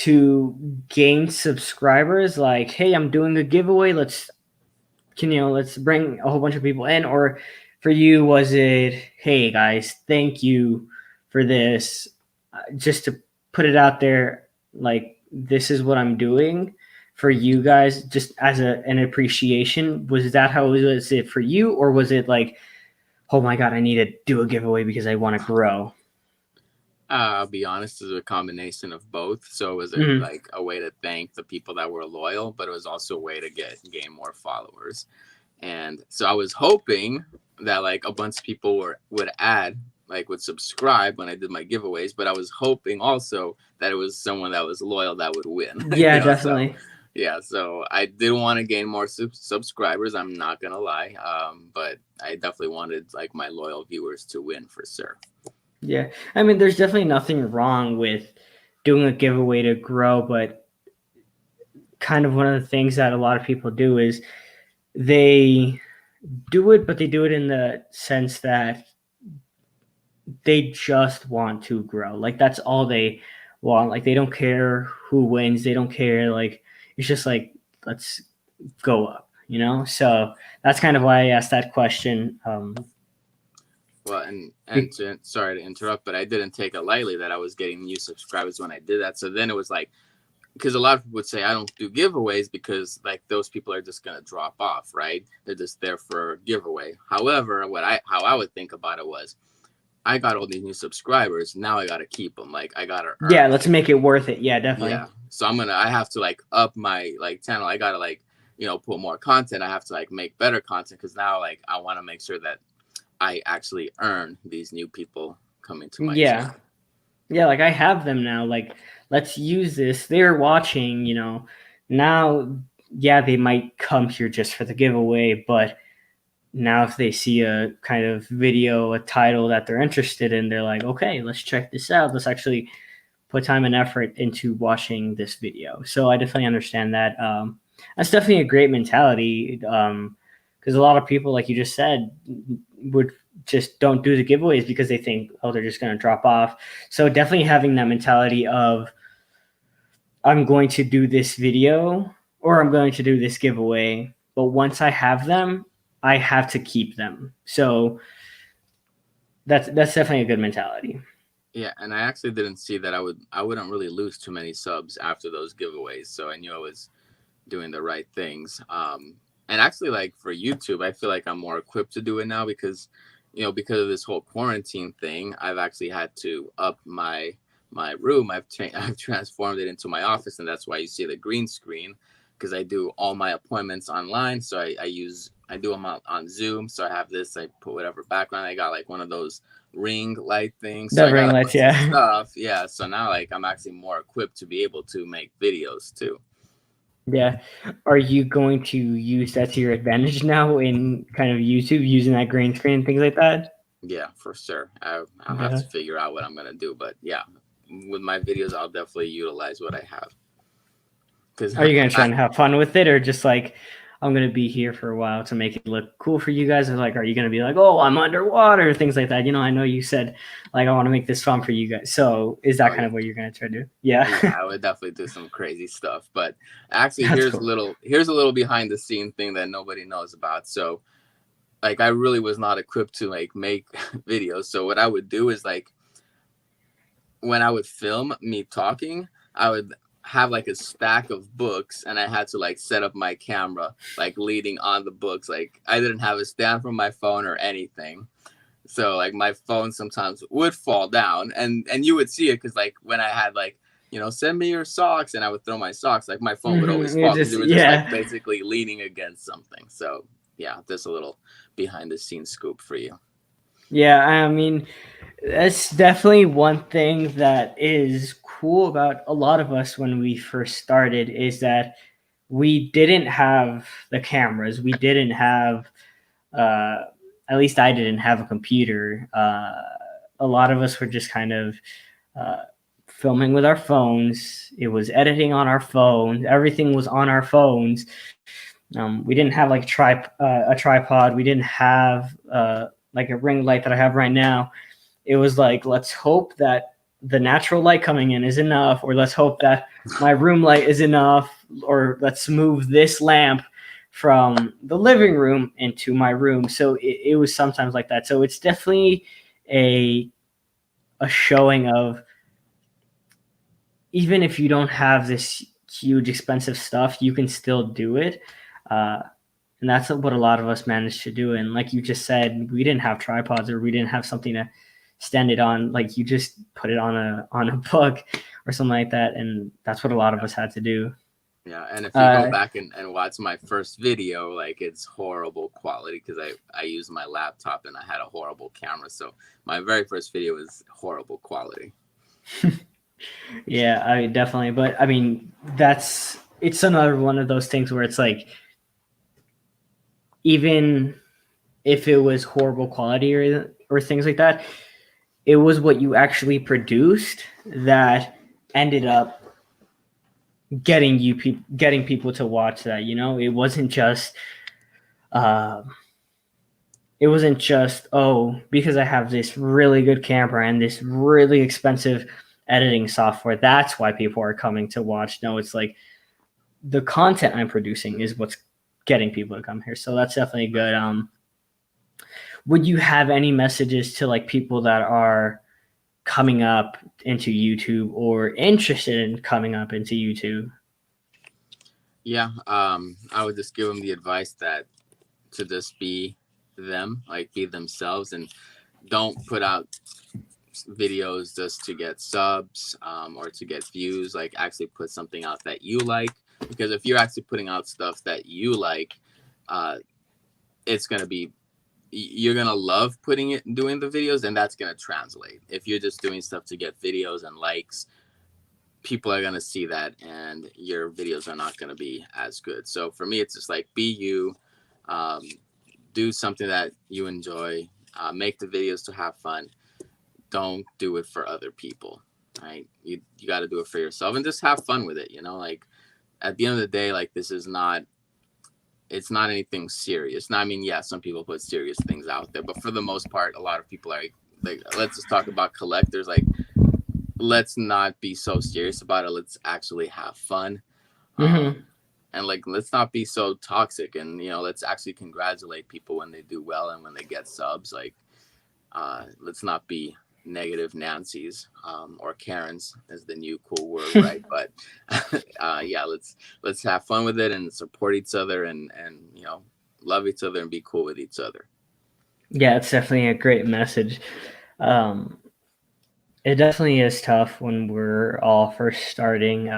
to gain subscribers? Like, hey, I'm doing a giveaway. Let's bring a whole bunch of people in. Or for you, was it, hey guys, thank you for this, just to put it out there, like this is what I'm doing for you guys, just as an appreciation? Was that how was it for you, or was it like, oh my god, I need to do a giveaway because I want to grow? I'll be honest, it's a combination of both. So it was Mm-hmm. like a way to thank the people that were loyal, but it was also a way to gain more followers. And so I was hoping that like a bunch of people would subscribe when I did my giveaways, but I was hoping also that it was someone that was loyal that would win. Yeah, So definitely. yeah, so I did want to gain more subscribers. I'm not gonna lie, but I definitely wanted like my loyal viewers to win for sure. Yeah, I mean, there's definitely nothing wrong with doing a giveaway to grow, but kind of one of the things that a lot of people do is they do it, but they do it in the sense that they just want to grow. Like that's all they want. Like they don't care who wins. They don't care. Like it's just like, let's go up, you know? So that's kind of why I asked that question. Well, sorry to interrupt, but I didn't take it lightly that I was getting new subscribers when I did that. So then it was like, because a lot of people would say I don't do giveaways because like those people are just gonna drop off, right? They're just there for a giveaway. However, how I would think about it was, I got all these new subscribers. Now I gotta keep them. Like I gotta Yeah, earn it. let's make it worth it. Yeah, Yeah. definitely. So I have to like up my like channel. I gotta like put more content. I have to like make better content because now like I want to make sure that I actually earn these new people coming to my Yeah. channel. Yeah, like I have them now. Like let's use this. They're watching, now, yeah, they might come here just for the giveaway, but now if they see a kind of video, a title that they're interested in, they're like, okay, let's check this out. Let's actually put time and effort into watching this video. So I definitely understand that. That's definitely a great mentality. Because a lot of people, like you just said, would just don't do the giveaways because they think, oh, they're just going to drop off. So definitely having that mentality of, I'm going to do this video or I'm going to do this giveaway, but once I have them, I have to keep them. So that's definitely a good mentality. Yeah, and I actually didn't see that I wouldn't really lose too many subs after those giveaways, so I knew I was doing the right things. And actually, like for YouTube, I feel like I'm more equipped to do it now because, because of this whole quarantine thing, I've actually had to up my room. I've transformed it into my office, and that's why you see the green screen, because I do all my appointments online. So I do them on Zoom. So I have this. I put whatever background. I got like one of those ring light things. So The I ring got a lights, bunch of yeah. stuff. Yeah. So now like I'm actually more equipped to be able to make videos too. Yeah. Are you going to use that to your advantage now in kind of YouTube, using that green screen, things like that? Yeah, for sure. I'll have Yeah. to figure out what I'm gonna do, but yeah, with my videos, I'll definitely utilize what I have. Because Are you going to try and have fun with it, or just like, I'm going to be here for a while to make it look cool for you guys? Or like, are you going to be like, oh, I'm underwater, things like that? I know you said like, I want to make this fun for you guys. So is that oh kind yeah, of what you're going to try to do? Yeah. yeah, I would definitely do some crazy stuff. But actually, That's cool. here's a little behind the scene thing that nobody knows about. So like, I really was not equipped to like make videos. So what I would do is like, when I would film me talking, I would have like a stack of books, and I had to like set up my camera like leading on the books. Like I didn't have a stand for my phone or anything. So like my phone sometimes would fall down, and you would see it because like when I had like, send me your socks, and I would throw my socks, like my phone would always You fall because just, it was just like yeah. basically leaning against something. So yeah, just a little behind the scenes scoop for you. Yeah. I mean, that's definitely one thing that is cool about a lot of us when we first started, is that we didn't have the cameras. We didn't have, uh, at least I didn't have a computer. A lot of us were just kind of uh, filming with our phones. It was editing on our phones. Everything was on our phones. We didn't have like a tripod. We didn't have like a ring light that I have right now. It was like, let's hope that the natural light coming in is enough, or let's hope that my room light is enough, or let's move this lamp from the living room into my room. So it was sometimes like that. So it's definitely a a showing of, even if you don't have this huge expensive stuff, you can still do it. Uh, and that's what a lot of us managed to do. And like you just said, we didn't have tripods, or we didn't have something to stand it on. Like, you just put it on a book or something like that, and that's what a lot of us had to do. Yeah, and if you go back and watch my first video, like it's horrible quality because I used my laptop and I had a horrible camera. So my very first video was horrible quality. Yeah, I definitely. But I mean, it's another one of those things where it's like, even if it was horrible quality or things like that, it was what you actually produced that ended up getting people to watch that. It wasn't just uh, oh, because I have this really good camera and this really expensive editing software, that's why people are coming to watch. No, it's like, the content I'm producing is what's getting people to come here. So that's definitely good. Would you have any messages to like people that are coming up into YouTube or interested in coming up into YouTube? Yeah, I would just give them the advice that to just be them, like be themselves, and don't put out videos just to get subs or to get views. Like actually put something out that you like, because if you're actually putting out stuff that you like, it's gonna be, you're gonna love putting it doing the videos, and that's gonna translate. If you're just doing stuff to get videos and likes, people are gonna see that, and your videos are not gonna be as good. So for me, it's just like be you, um, do something that you enjoy, make the videos to have fun. Don't do it for other people, right? You got to do it for yourself and just have fun with it. You know, like at the end of the day, like this is not, it's not anything serious. Now, I mean, yeah, some people put serious things out there, but for the most part, a lot of people are like, let's just talk about collectors. Like, let's not be so serious about it. Let's actually have fun. Mm-hmm. And like, let's not be so toxic, and you know, let's actually congratulate people when they do well and when they get subs. Like, let's not be negative Nancy's, or Karen's is the new cool word, right? But yeah, let's have fun with it and support each other, and you know, love each other and be cool with each other. Yeah, it's definitely a great message. Um, it definitely is tough when we're all first starting.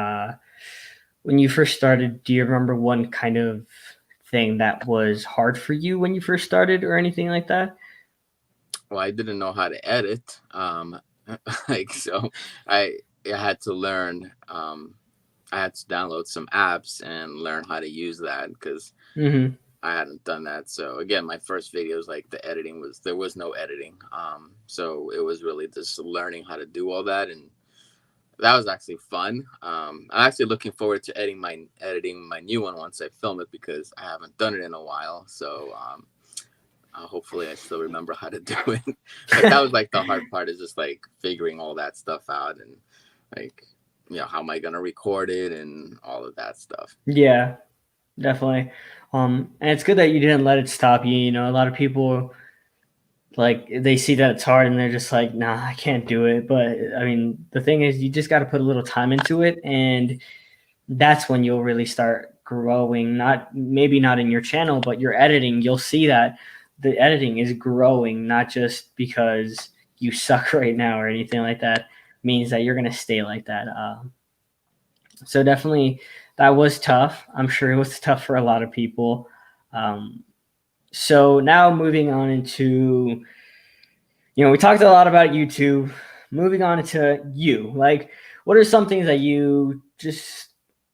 When you first started, do you remember one kind of thing that was hard for you when you first started, or anything like that? Well, I didn't know how to edit, like so, I had to learn. I had to download some apps and learn how to use that because Mm-hmm. I hadn't done that. So again, my first videos, like the editing was, there was no editing. So it was really just learning how to do all that, and that was actually fun. I'm actually looking forward to editing my new one once I film it, because I haven't done it in a while. So hopefully I still remember how to do it. But that was like the hard part, is just like figuring all that stuff out, and like, you know, how am I gonna record it and all of that stuff. Yeah, definitely. And it's good that you didn't let it stop you. You know, a lot of people, like, they see that it's hard and they're just like, nah, I can't do it. But I mean, the thing is, you just got to put a little time into it, and that's when you'll really start growing. Not maybe not in your channel, but your editing. You'll see that the editing is growing, not just because you suck right now or anything like that. Means that you're gonna stay like that. So definitely, that was tough. I'm sure it was tough for a lot of people. Um, so now moving on into, we talked a lot about YouTube. Moving on into you, like, what are some things that you just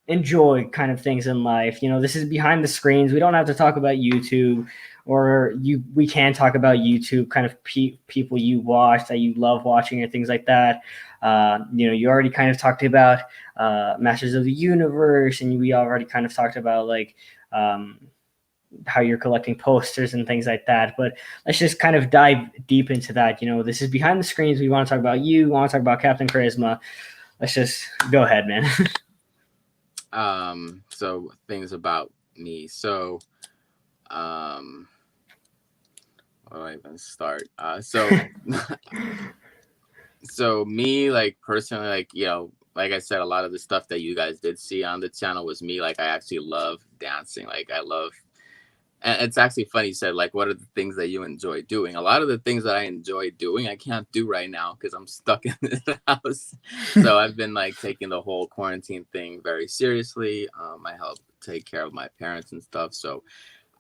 enjoy, kind of things in life? This is behind the screens. We don't have to talk about YouTube, or we can talk about YouTube, kind of people you watch that you love watching, or things like that. You already kind of talked about Masters of the Universe, and we already kind of talked about, like, how you're collecting posters and things like that. But let's just kind of dive deep into that. This is behind the screens. We want to talk about you. We want to talk about Captain Charisma. Let's just go ahead, man. So things about me. So, where do I even start? So me, like personally, like, you know, like I said, a lot of the stuff that you guys did see on the channel was me. Like, I actually love dancing. Like, I love, and it's actually funny you said, like, what are the things that you enjoy doing? A lot of the things that I enjoy doing, I can't do right now because I'm stuck in this house. So I've been like taking the whole quarantine thing very seriously. I help take care of my parents and stuff, so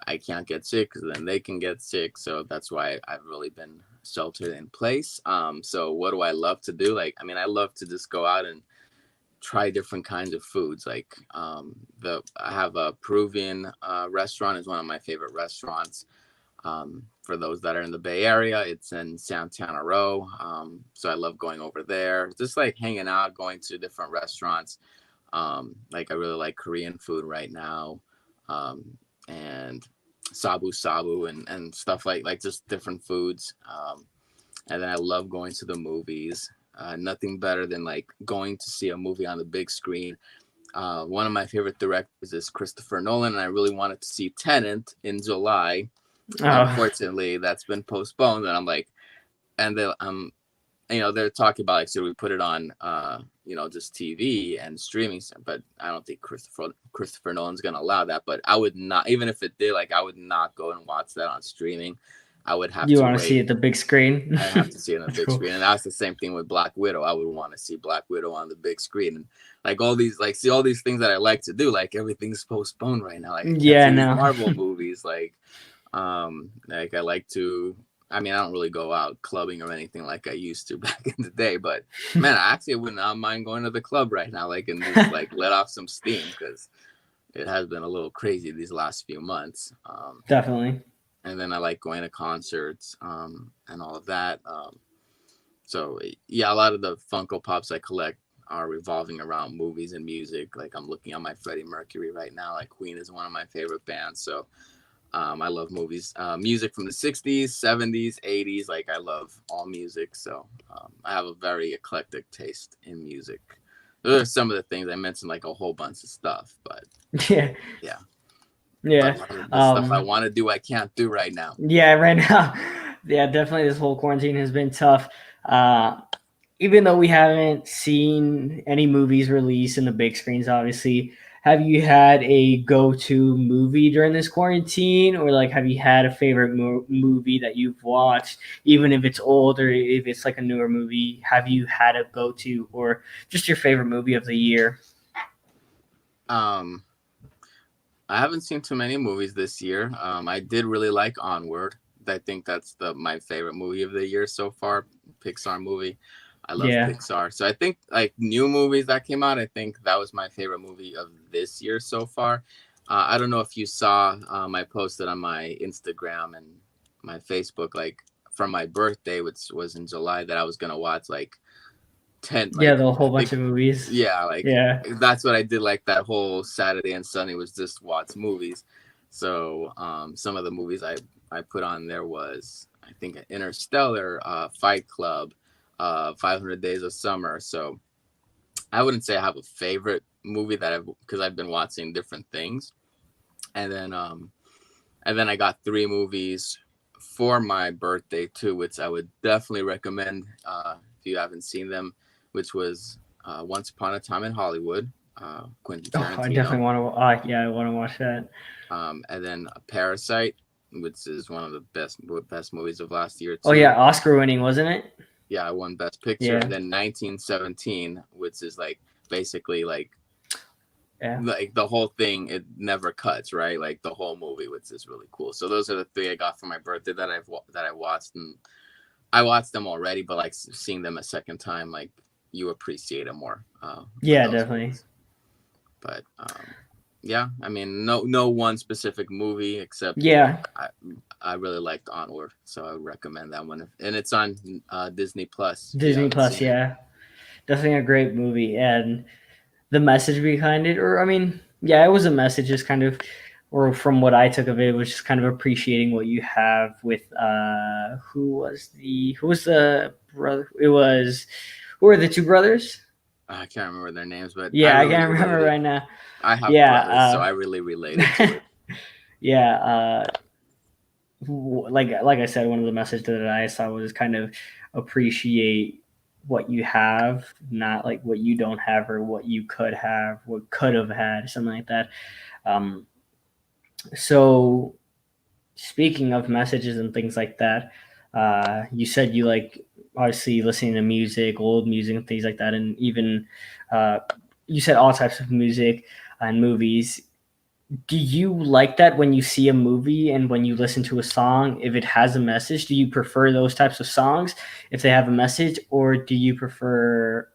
I can't get sick because then they can get sick. So that's why I've really been sheltered in place. So what do I love to do? Like, I mean, I love to just go out and try different kinds of foods. Like, I have a Peruvian restaurant, is one of my favorite restaurants. For those that are in the Bay Area, it's in Santana Row. So I love going over there, just like hanging out, going to different restaurants. Like, I really like Korean food right now, and sabu sabu and stuff, like just different foods. And then I love going to the movies. Nothing better than like going to see a movie on the big screen. One of my favorite directors is Christopher Nolan, and I really wanted to see Tenet in July. Oh, Unfortunately, that's been postponed, and I'm like, and they're talking about, like, should we put it on, just TV and streaming, but I don't think Christopher Nolan's gonna allow that. But I would not, even if it did, like, I would not go and watch that on streaming. I would have you to want to see wait. it the big screen? I have to see it on the That's big cool. screen, and that's the same thing with Black Widow. I would want to see Black Widow on the big screen, and like all these, like, see all these things that I like to do. Like, everything's postponed right now. Like, I can't Yeah, see these no. Marvel movies. Like I like to I mean, I don't really go out clubbing or anything like I used to back in the day, but man, I actually would not mind going to the club right now, like, and just like let off some steam, because it has been a little crazy these last few months. Definitely. And then I like going to concerts, and all of that. So yeah, a lot of the Funko Pops I collect are revolving around movies and music. Like, I'm looking at my Freddie Mercury right now. Like, Queen is one of my favorite bands. So I love movies, music from the 60s, 70s, 80s. Like, I love all music. So I have a very eclectic taste in music. Those are some of the things I mentioned, like a whole bunch of stuff. But Yeah. yeah, but Yeah. a lot of the stuff I want to do, I can't do right now. Yeah, right now. Yeah, definitely this whole quarantine has been tough. Uh, Even though we haven't seen any movies released in the big screens, obviously, have you had a go-to movie during this quarantine, or like have you had a favorite movie that you've watched, even if it's old or if it's like a newer movie? Have you had a go-to or just your favorite movie of the year? Um, I haven't seen too many movies this year. I did really like Onward. I think that's my favorite movie of the year so far. Pixar movie. I love Yeah, Pixar. So I think, like, new movies that came out, I think that was my favorite movie of this year so far. I don't know if you saw, I posted on my Instagram and my Facebook, like, for my birthday, which was in July, that I was gonna watch like 10, yeah, like, the I whole bunch think, of movies. yeah, like, Yeah. that's what I did, like, that whole Saturday and Sunday was just watch movies. So some of the movies I put on there was, I think, Interstellar, Fight Club, 500 Days of Summer. So I wouldn't say I have a favorite movie because I've been watching different things. And then I got three movies for my birthday too, which I would definitely recommend, if you haven't seen them, which was Once Upon a Time in Hollywood, Quentin Oh, I Tarantino, definitely want to. Yeah, I want to watch that. and then Parasite, which is one of the best movies of last year Oh too. yeah, Oscar winning, wasn't it? Yeah, I won Best Picture, Yeah, and then 1917, which is like basically yeah, like the whole thing, it never cuts, right? Like the whole movie, which is really cool. So those are the three I got for my birthday that I watched, and I watched them already, but like seeing them a second time, like, you appreciate them more, with yeah, those definitely. movies. But yeah, I mean, no one specific movie, except Yeah, I really liked Onward, so I would recommend that one, and it's on Disney Plus if you Disney haven't Plus. seen it. Yeah, definitely a great movie, and the message behind it, or I mean, yeah, it was a message, just kind of, or from what I took of it, was just kind of appreciating what you have with who was the brother? It was who are the two brothers? I can't remember their names, but I Yeah, I really can't remember related. right now. I have brothers, so Yeah, I really related to it. yeah. Like I said, one of the messages that I saw was kind of appreciate what you have, not like what you don't have or what you could have, what could have had, something like that. Um, so speaking of messages and things like that, you said you like obviously listening to music, old music and things like that, and even uh, you said all types of music and movies. Do you like that when you see a movie and when you listen to a song, if it has a message? Do you prefer those types of songs if they have a message, or do you prefer,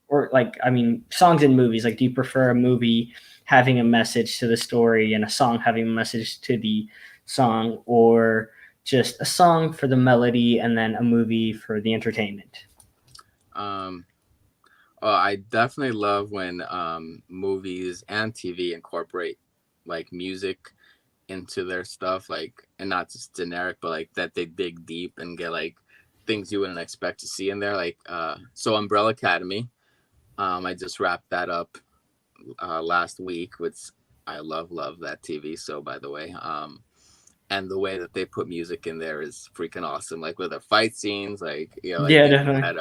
or like, I mean, songs and movies, like, do you prefer a movie having a message to the story and a song having a message to the song, or just a song for the melody and then a movie for the entertainment? Um, well, I definitely love when movies and TV incorporate like music into their stuff, like, and not just generic, but like that they dig deep and get like things you wouldn't expect to see in there. Like, so Umbrella Academy, I just wrapped that up last week, which I love that TV. So, by the way, and the way that they put music in there is freaking awesome. Like, with the fight scenes, like, like Yeah, they definitely. had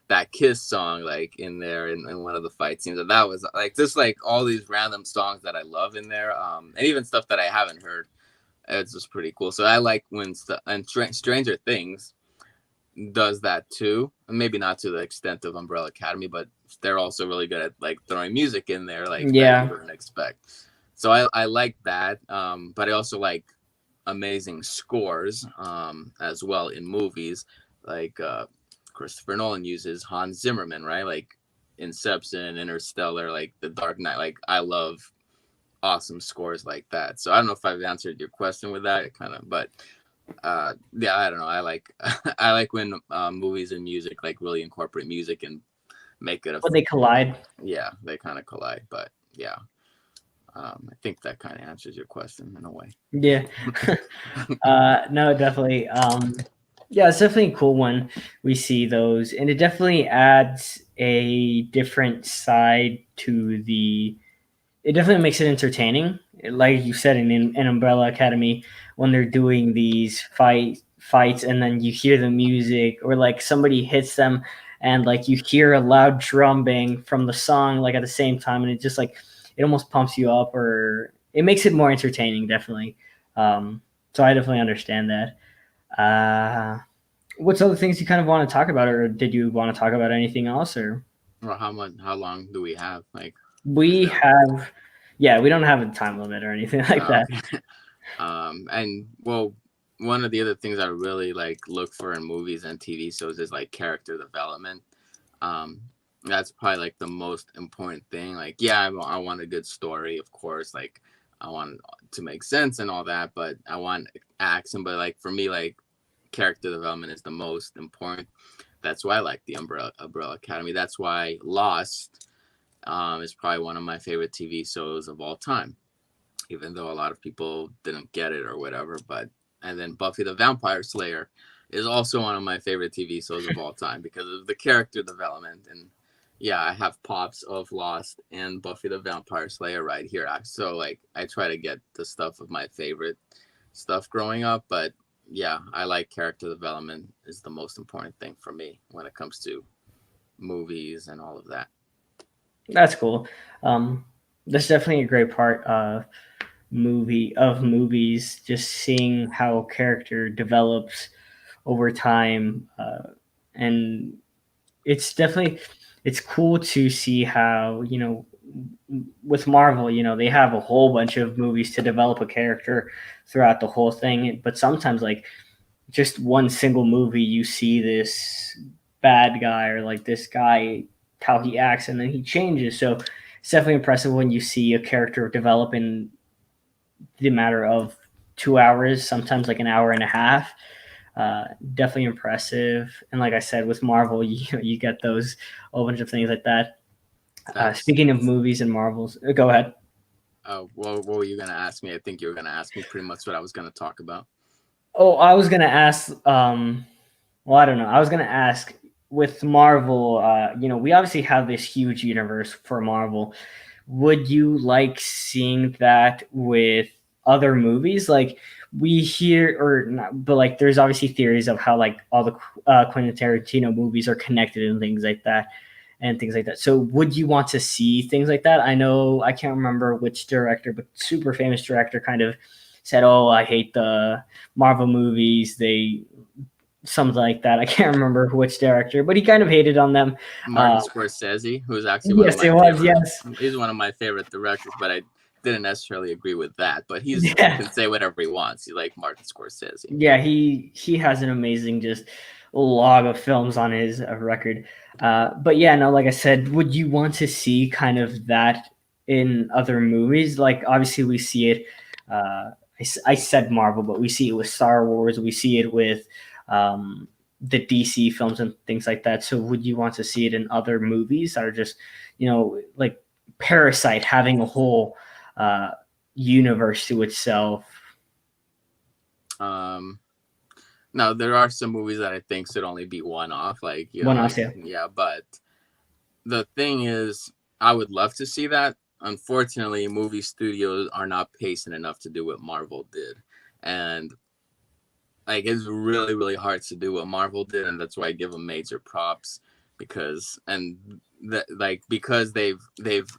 that Kiss song like in there in one of the fight scenes, and that was like just like all these random songs that I love in there, and even stuff that I haven't heard. It's just pretty cool. So I like when and Stranger Things does that too, and maybe not to the extent of Umbrella Academy, but they're also really good at like throwing music in there, like, that you Yeah. wouldn't expect. So I like that, but I also like amazing scores as well in movies. Like Christopher Nolan uses Hans Zimmerman, right? Like Inception, Interstellar, like The Dark Knight. Like I love awesome scores like that. So I don't know if I've answered your question with that, kind of, but yeah, I don't know. I like I like when movies and music like really incorporate music and make it a When they collide. yeah, they kind of collide. But yeah, I think that kind of answers your question in a way. Yeah. No, definitely. Yeah, it's definitely cool when we see those, and it definitely adds a different side to the. It definitely makes it entertaining, like you said in Umbrella Academy, when they're doing these fights, and then you hear the music, or like somebody hits them, and like you hear a loud drum bang from the song, like at the same time, and it just like it almost pumps you up, or it makes it more entertaining, definitely. So I definitely understand that. What's other things you kind of want to talk about, or did you want to talk about anything else, or? Or how long do we have? Like, is We there? have, yeah, we don't have a time limit or anything like Oh, that. okay. And well, one of the other things I really like look for in movies and TV shows is like character development. Um, that's probably like the most important thing. Like, yeah, I want a good story, of course. Like, I want it to make sense and all that, but I want action. But like for me, like character development is the most important. That's why I like the Umbrella Academy. That's why Lost is probably one of my favorite TV shows of all time, even though a lot of people didn't get it or whatever. But and then Buffy the Vampire Slayer is also one of my favorite TV shows of all time because of the character development. And yeah, I have pops of Lost and Buffy the Vampire Slayer right here. So like I try to get the stuff of my favorite stuff growing up, but yeah, I like character development is the most important thing for me when it comes to movies and all of that. That's cool. That's definitely a great part of movies. Just seeing how character develops over time, and it's definitely it's cool to see how with Marvel, they have a whole bunch of movies to develop a character throughout the whole thing, but sometimes like just one single movie you see this bad guy, or like this guy, how he acts, and then he changes. So it's definitely impressive when you see a character develop in the matter of 2 hours, sometimes like an hour and a half. Definitely impressive. And like I said, with Marvel, you get those a whole bunch of things like that. That's Speaking of movies and Marvels, go ahead. well, what were you gonna ask me? I think you were gonna ask me pretty much what I was gonna talk about. Oh, I was gonna ask. Well, I don't know. I was gonna ask with Marvel. We obviously have this huge universe for Marvel. Would you like seeing that with other movies? Like we hear, or not, but like there's obviously theories of how like all the Quentin Tarantino movies are connected and things like that, and things like that. So would you want to see things like that? I know I can't remember which director, but super famous director kind of said, "Oh, I hate the Marvel movies. They something like that." I can't remember which director, but he kind of hated on them. Martin Uh, Scorsese, who's actually one of yes, my it was. favorite. Yes, He's one of my favorite directors, but I didn't necessarily agree with that. But he's yeah, can say whatever he wants. He like Martin Scorsese. yeah. He has an amazing just log of films on his record. But yeah, no, like I said, would you want to see kind of that in other movies? Like obviously we see it. I said Marvel, but we see it with Star Wars. We see it with the DC films and things like that. So would you want to see it in other movies that are just, like Parasite having a whole uh, universe to itself? Um, Now there are some movies that I think should only be one off, like One like else, yeah. yeah. But the thing is, I would love to see that. Unfortunately, movie studios are not patient enough to do what Marvel did, and like it's really hard to do what Marvel did, and that's why I give them major props because because they've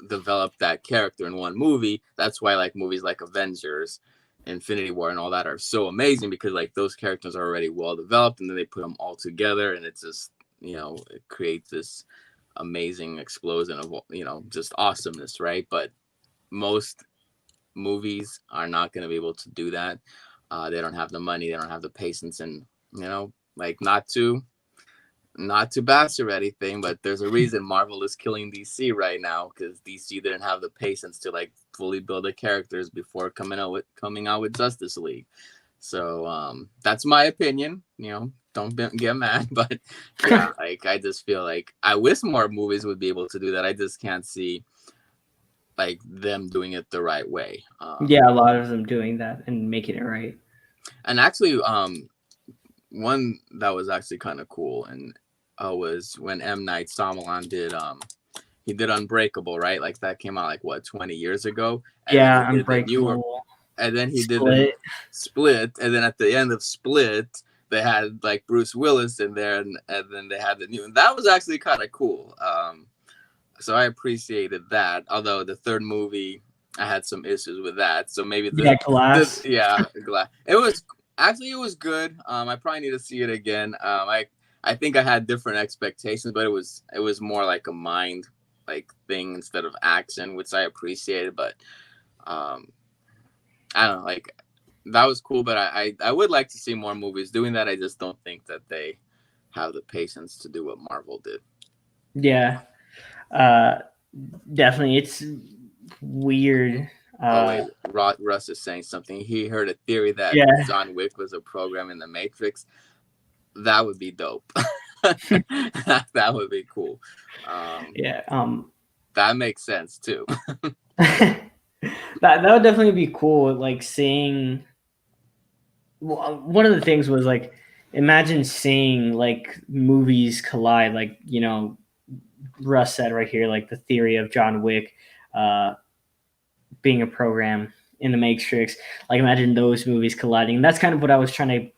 developed that character in one movie. That's why like movies like Avengers, Infinity War, and all that are so amazing because like those characters are already well developed, and then they put them all together, and it's just it creates this amazing explosion of just awesomeness, right? But most movies are not going to be able to do that. They don't have the money, they don't have the patience, and like not to bash or anything, but there's a reason Marvel is killing DC right now, because DC didn't have the patience to like fully build the characters before coming out with Justice League. So that's my opinion. Don't get mad, but yeah, like I just feel like I wish more movies would be able to do that. I just can't see like them doing it the right way. Yeah, a lot of them doing that and making it right. And actually, one that was actually kind of cool and was when M. Night Shyamalan did Unbreakable, right? Like that came out like what 20 years ago, and then Yeah, he did the newer, Unbreakable, and then he did the Split. Split, and then at the end of Split, they had like Bruce Willis in there, and then they had the new, and that was actually kind of cool. So I appreciated that. Although the third movie, I had some issues with that. So maybe Yeah, Glass. yeah, it was actually it was good. I probably need to see it again. I think I had different expectations, but it was more like a mind like thing instead of action, which I appreciated. But um, I don't know, like that was cool. But I would like to see more movies doing that. I just don't think that they have the patience to do what Marvel did. Yeah, uh, definitely. It's weird. Oh wait, Russ is saying something. He heard a theory that Yeah, John Wick was a program in the Matrix. That would be dope. That would be cool. yeah. That makes sense too. That would definitely be cool. Like seeing. Well, one of the things was like, imagine seeing like movies collide. Like Russ said right here, like the theory of John Wick uh, being a program in the Matrix. Like imagine those movies colliding. And that's kind of what I was trying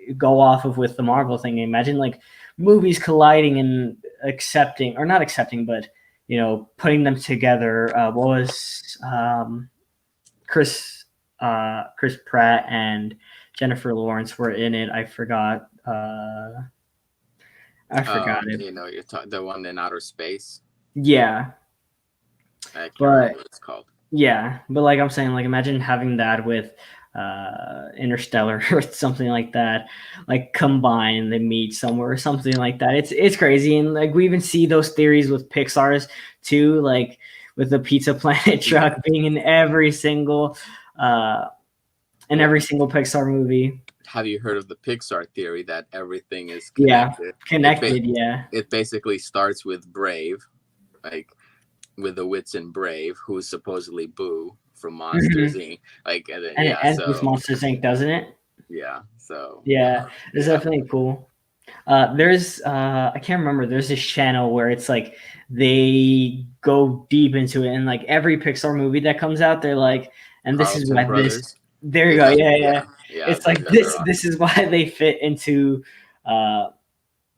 to go off of with the Marvel thing. Imagine like movies colliding and accepting, or not accepting, but putting them together. What was Chris Pratt and Jennifer Lawrence were in it. I forgot. I forgot it. You're the one in outer space. Yeah, I can't remember but what it's called. yeah, but like I'm saying, like imagine having that with Interstellar or something like that, like combine, they meet somewhere or something like that. It's crazy, and like we even see those theories with Pixar's too, like with the Pizza Planet truck being in every single Pixar movie. Have you heard of the Pixar theory that everything is Yeah, connected? connected. Yeah. It basically starts with Brave, like with the wits in Brave, who's supposedly Boo from Monsters Inc. Like, and then, And it yeah, ends with so Monsters Inc., doesn't it? yeah, so Yeah, it's yeah. definitely cool. There's I can't remember. There's this channel where it's like they go deep into it, and like every Pixar movie that comes out, they're like, and this is Carlton why this. Brothers. There you Is go. that, Yeah, yeah. yeah, It's those like guys this. are This awesome. is why they fit uh,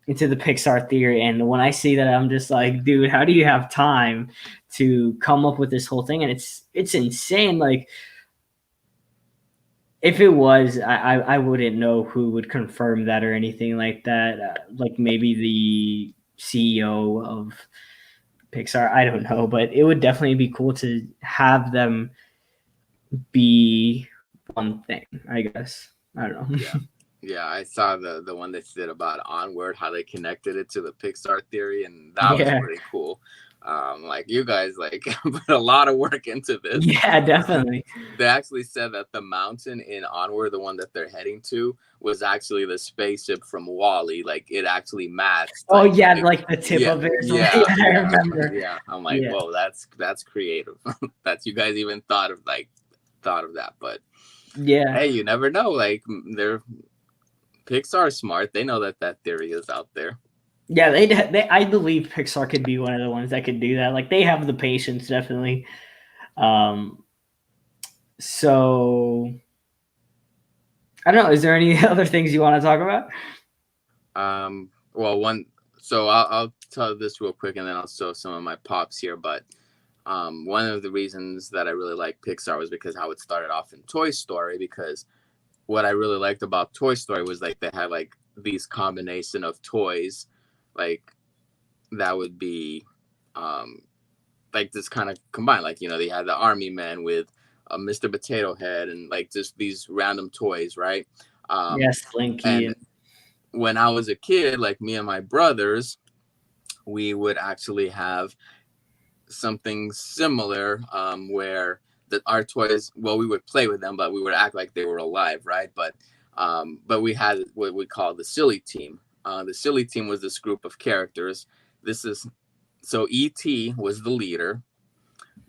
into the Pixar theory. And when I see that, I'm just like, dude, how do you have time to come up with this whole thing? And it's insane. Like if it was, I wouldn't know who would confirm that or anything like that. Like maybe the CEO of Pixar, I don't know, but it would definitely be cool to have them be one thing. I guess I don't know. Yeah, I saw the one they did about Onward, how they connected it to the Pixar theory, and that was Yeah, pretty cool. Like you guys like put a lot of work into this. yeah, definitely. They actually said that the mountain in Onward, the one that they're heading to, was actually the spaceship from Wall-E. Like it actually matched. Oh Like yeah, like the tip of it or something. yeah, I remember. yeah. I'm like, Yeah, whoa, that's creative. That you guys even thought of that. But yeah. hey, you never know. Like they're Pixar smart. They know that theory is out there. Yeah, they. I believe Pixar could be one of the ones that could do that. Like they have the patience, definitely. Um, so I don't know. Is there any other things you want to talk about? Well, so I'll tell this real quick, and then I'll show some of my pops here. But one of the reasons that I really like Pixar was because how it started off in Toy Story. Because what I really liked about Toy Story was like they had like these combination of toys, like that would be like this kind of combined. Like they had the army men with a Mr. Potato Head, and like just these random toys, right? Yes, Slinky. And when I was a kid, like me and my brothers, we would actually have something similar, where our toys, well, we would play with them, but we would act like they were alive, right? But we had what we call the silly team. The silly team was this group of characters. This is so E.T. was the leader.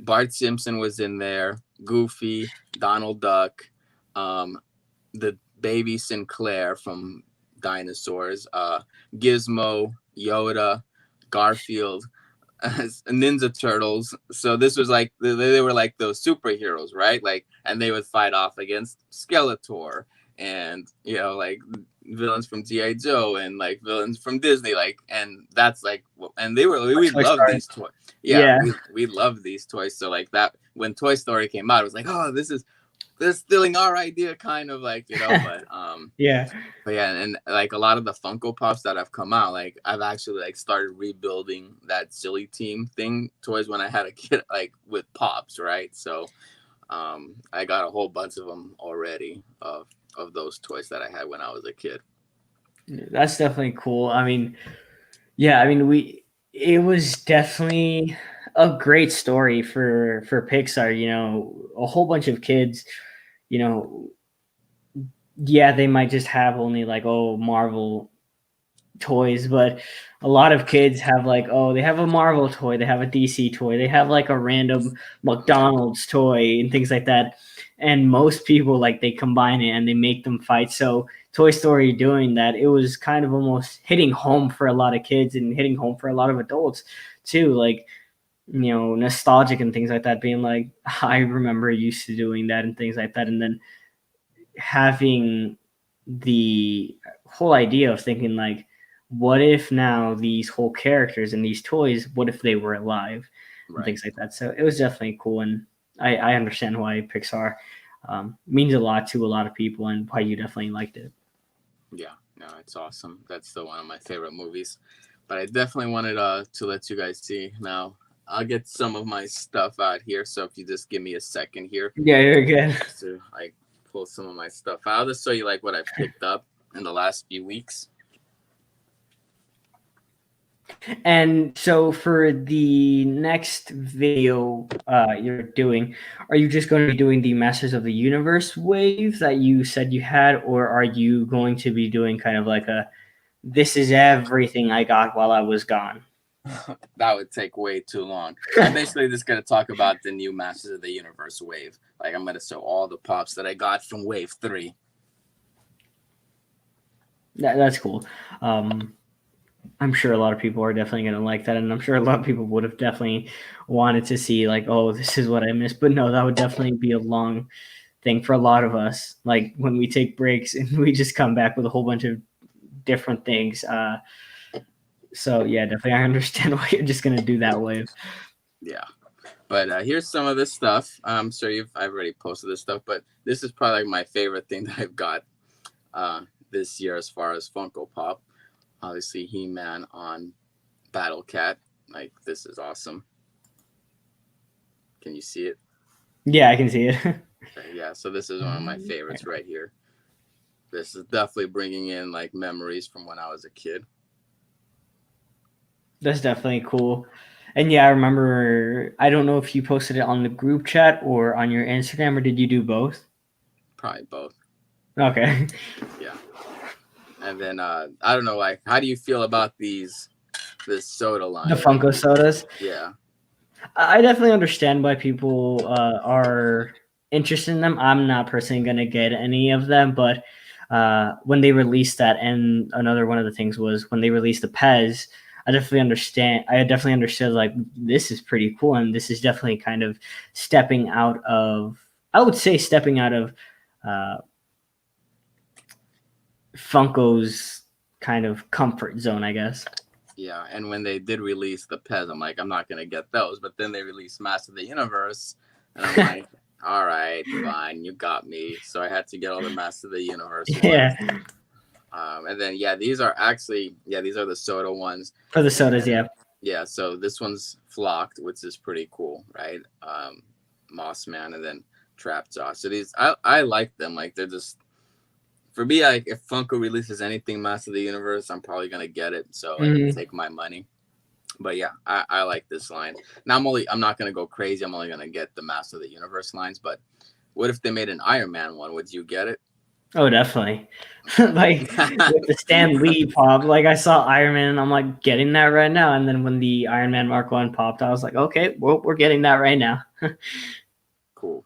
Bart Simpson was in there. Goofy, Donald Duck, um, the baby Sinclair from Dinosaurs, Gizmo, Yoda, Garfield, Ninja Turtles. So this was like they were like those superheroes, right? Like, and they would fight off against Skeletor, and like villains from G.I. Joe, and like villains from Disney, like, and that's like, and we Toy love Story. these toys. Yeah, Yeah. we love these toys. So like that, when Toy Story came out, it was like, oh, this is stealing our idea, kind of like, Yeah. but yeah, and like a lot of the Funko Pops that have come out, like I've actually like started rebuilding that silly team thing toys when I had a kid, like with Pops, right? So I got a whole bunch of them already of those toys that I had when I was a kid. That's definitely cool. I mean, yeah, I mean, it was definitely a great story for Pixar, a whole bunch of kids, you know, yeah, they might just have only like, oh, Marvel toys, but a lot of kids have like, oh, they have a Marvel toy, they have a DC toy, they have like a random McDonald's toy and things like that. And most people, like, they combine it and they make them fight. So Toy Story doing that, it was kind of almost hitting home for a lot of kids and hitting home for a lot of adults too, like, nostalgic and things like that, being like, I remember used to doing that and things like that. And then having the whole idea of thinking like, what if now these whole characters and these toys, what if they were alive and Right. things like that. So it was definitely cool, and I understand why Pixar means a lot to a lot of people and why you definitely liked it. Yeah, no, it's awesome. That's still one of my favorite movies. But I definitely wanted to let you guys see now. I'll get some of my stuff out here. So if you just give me a second here, Yeah, you're good. just to like pull some of my stuff out. I'll just show you like what I've picked up in the last few weeks. And so for the next video you're doing, are you just going to be doing the Masters of the Universe wave that you said you had, or are you going to be doing kind of like a, this is everything I got while I was gone? That would take way too long. I'm basically just going to talk about the new Masters of the Universe wave. Like, I'm going to show all the pops that I got from wave 3. That's cool. I'm sure a lot of people are definitely going to like that, and I'm sure a lot of people would have definitely wanted to see like, oh, this is what I missed. But no, that would definitely be a long thing for a lot of us. Like when we take breaks and we just come back with a whole bunch of different things. So yeah, definitely, I understand why you're just going to do that wave. Yeah. But here's some of this stuff. I'm sure I've already posted this stuff, but this is probably like my favorite thing that I've got this year as far as Funko Pop. Obviously, He-Man on Battle Cat. Like, this is awesome. Can you see it? Yeah, I can see it. Okay, yeah, so this is one of my favorites right here. This is definitely bringing in like memories from when I was a kid. That's definitely cool. And yeah, I remember, I don't know if you posted it on the group chat or on your Instagram, or did you do both? Probably both. Okay. Yeah. And then I don't know, like, how do you feel about this soda line? The Funko sodas. Yeah. I definitely understand why people are interested in them. I'm not personally going to get any of them, but when they released that, and another one of the things was when they released the Pez, I definitely understand. I definitely understood like, this is pretty cool, and this is definitely kind of stepping out of, I would say, stepping out of uh, Funko's kind of comfort zone, I guess. Yeah, and when they did release the Pez, I'm like, I'm not gonna get those. But then they released Master of the Universe, and I'm like, all right, fine, you got me. So I had to get all the Master of the Universe ones. Yeah. And then these are the soda ones. For the sodas, yeah. Yeah, so this one's Flocked, which is pretty cool, right? Moss Man, and then trap jaw. So these I like them. Like they're just, for me, like if Funko releases anything Master of the Universe, I'm probably gonna get it. So like Mhm. take my money. But yeah, I like this line. Now I'm not gonna go crazy. I'm only gonna get the Master of the Universe lines. But what if they made an Iron Man one? Would you get it? Oh, definitely. Like Okay. with the Stan Lee pop, like I saw Iron Man and I'm like getting that right now. And then when the Iron Man Mark One popped, I was like, okay, well, we're getting that right now. Cool.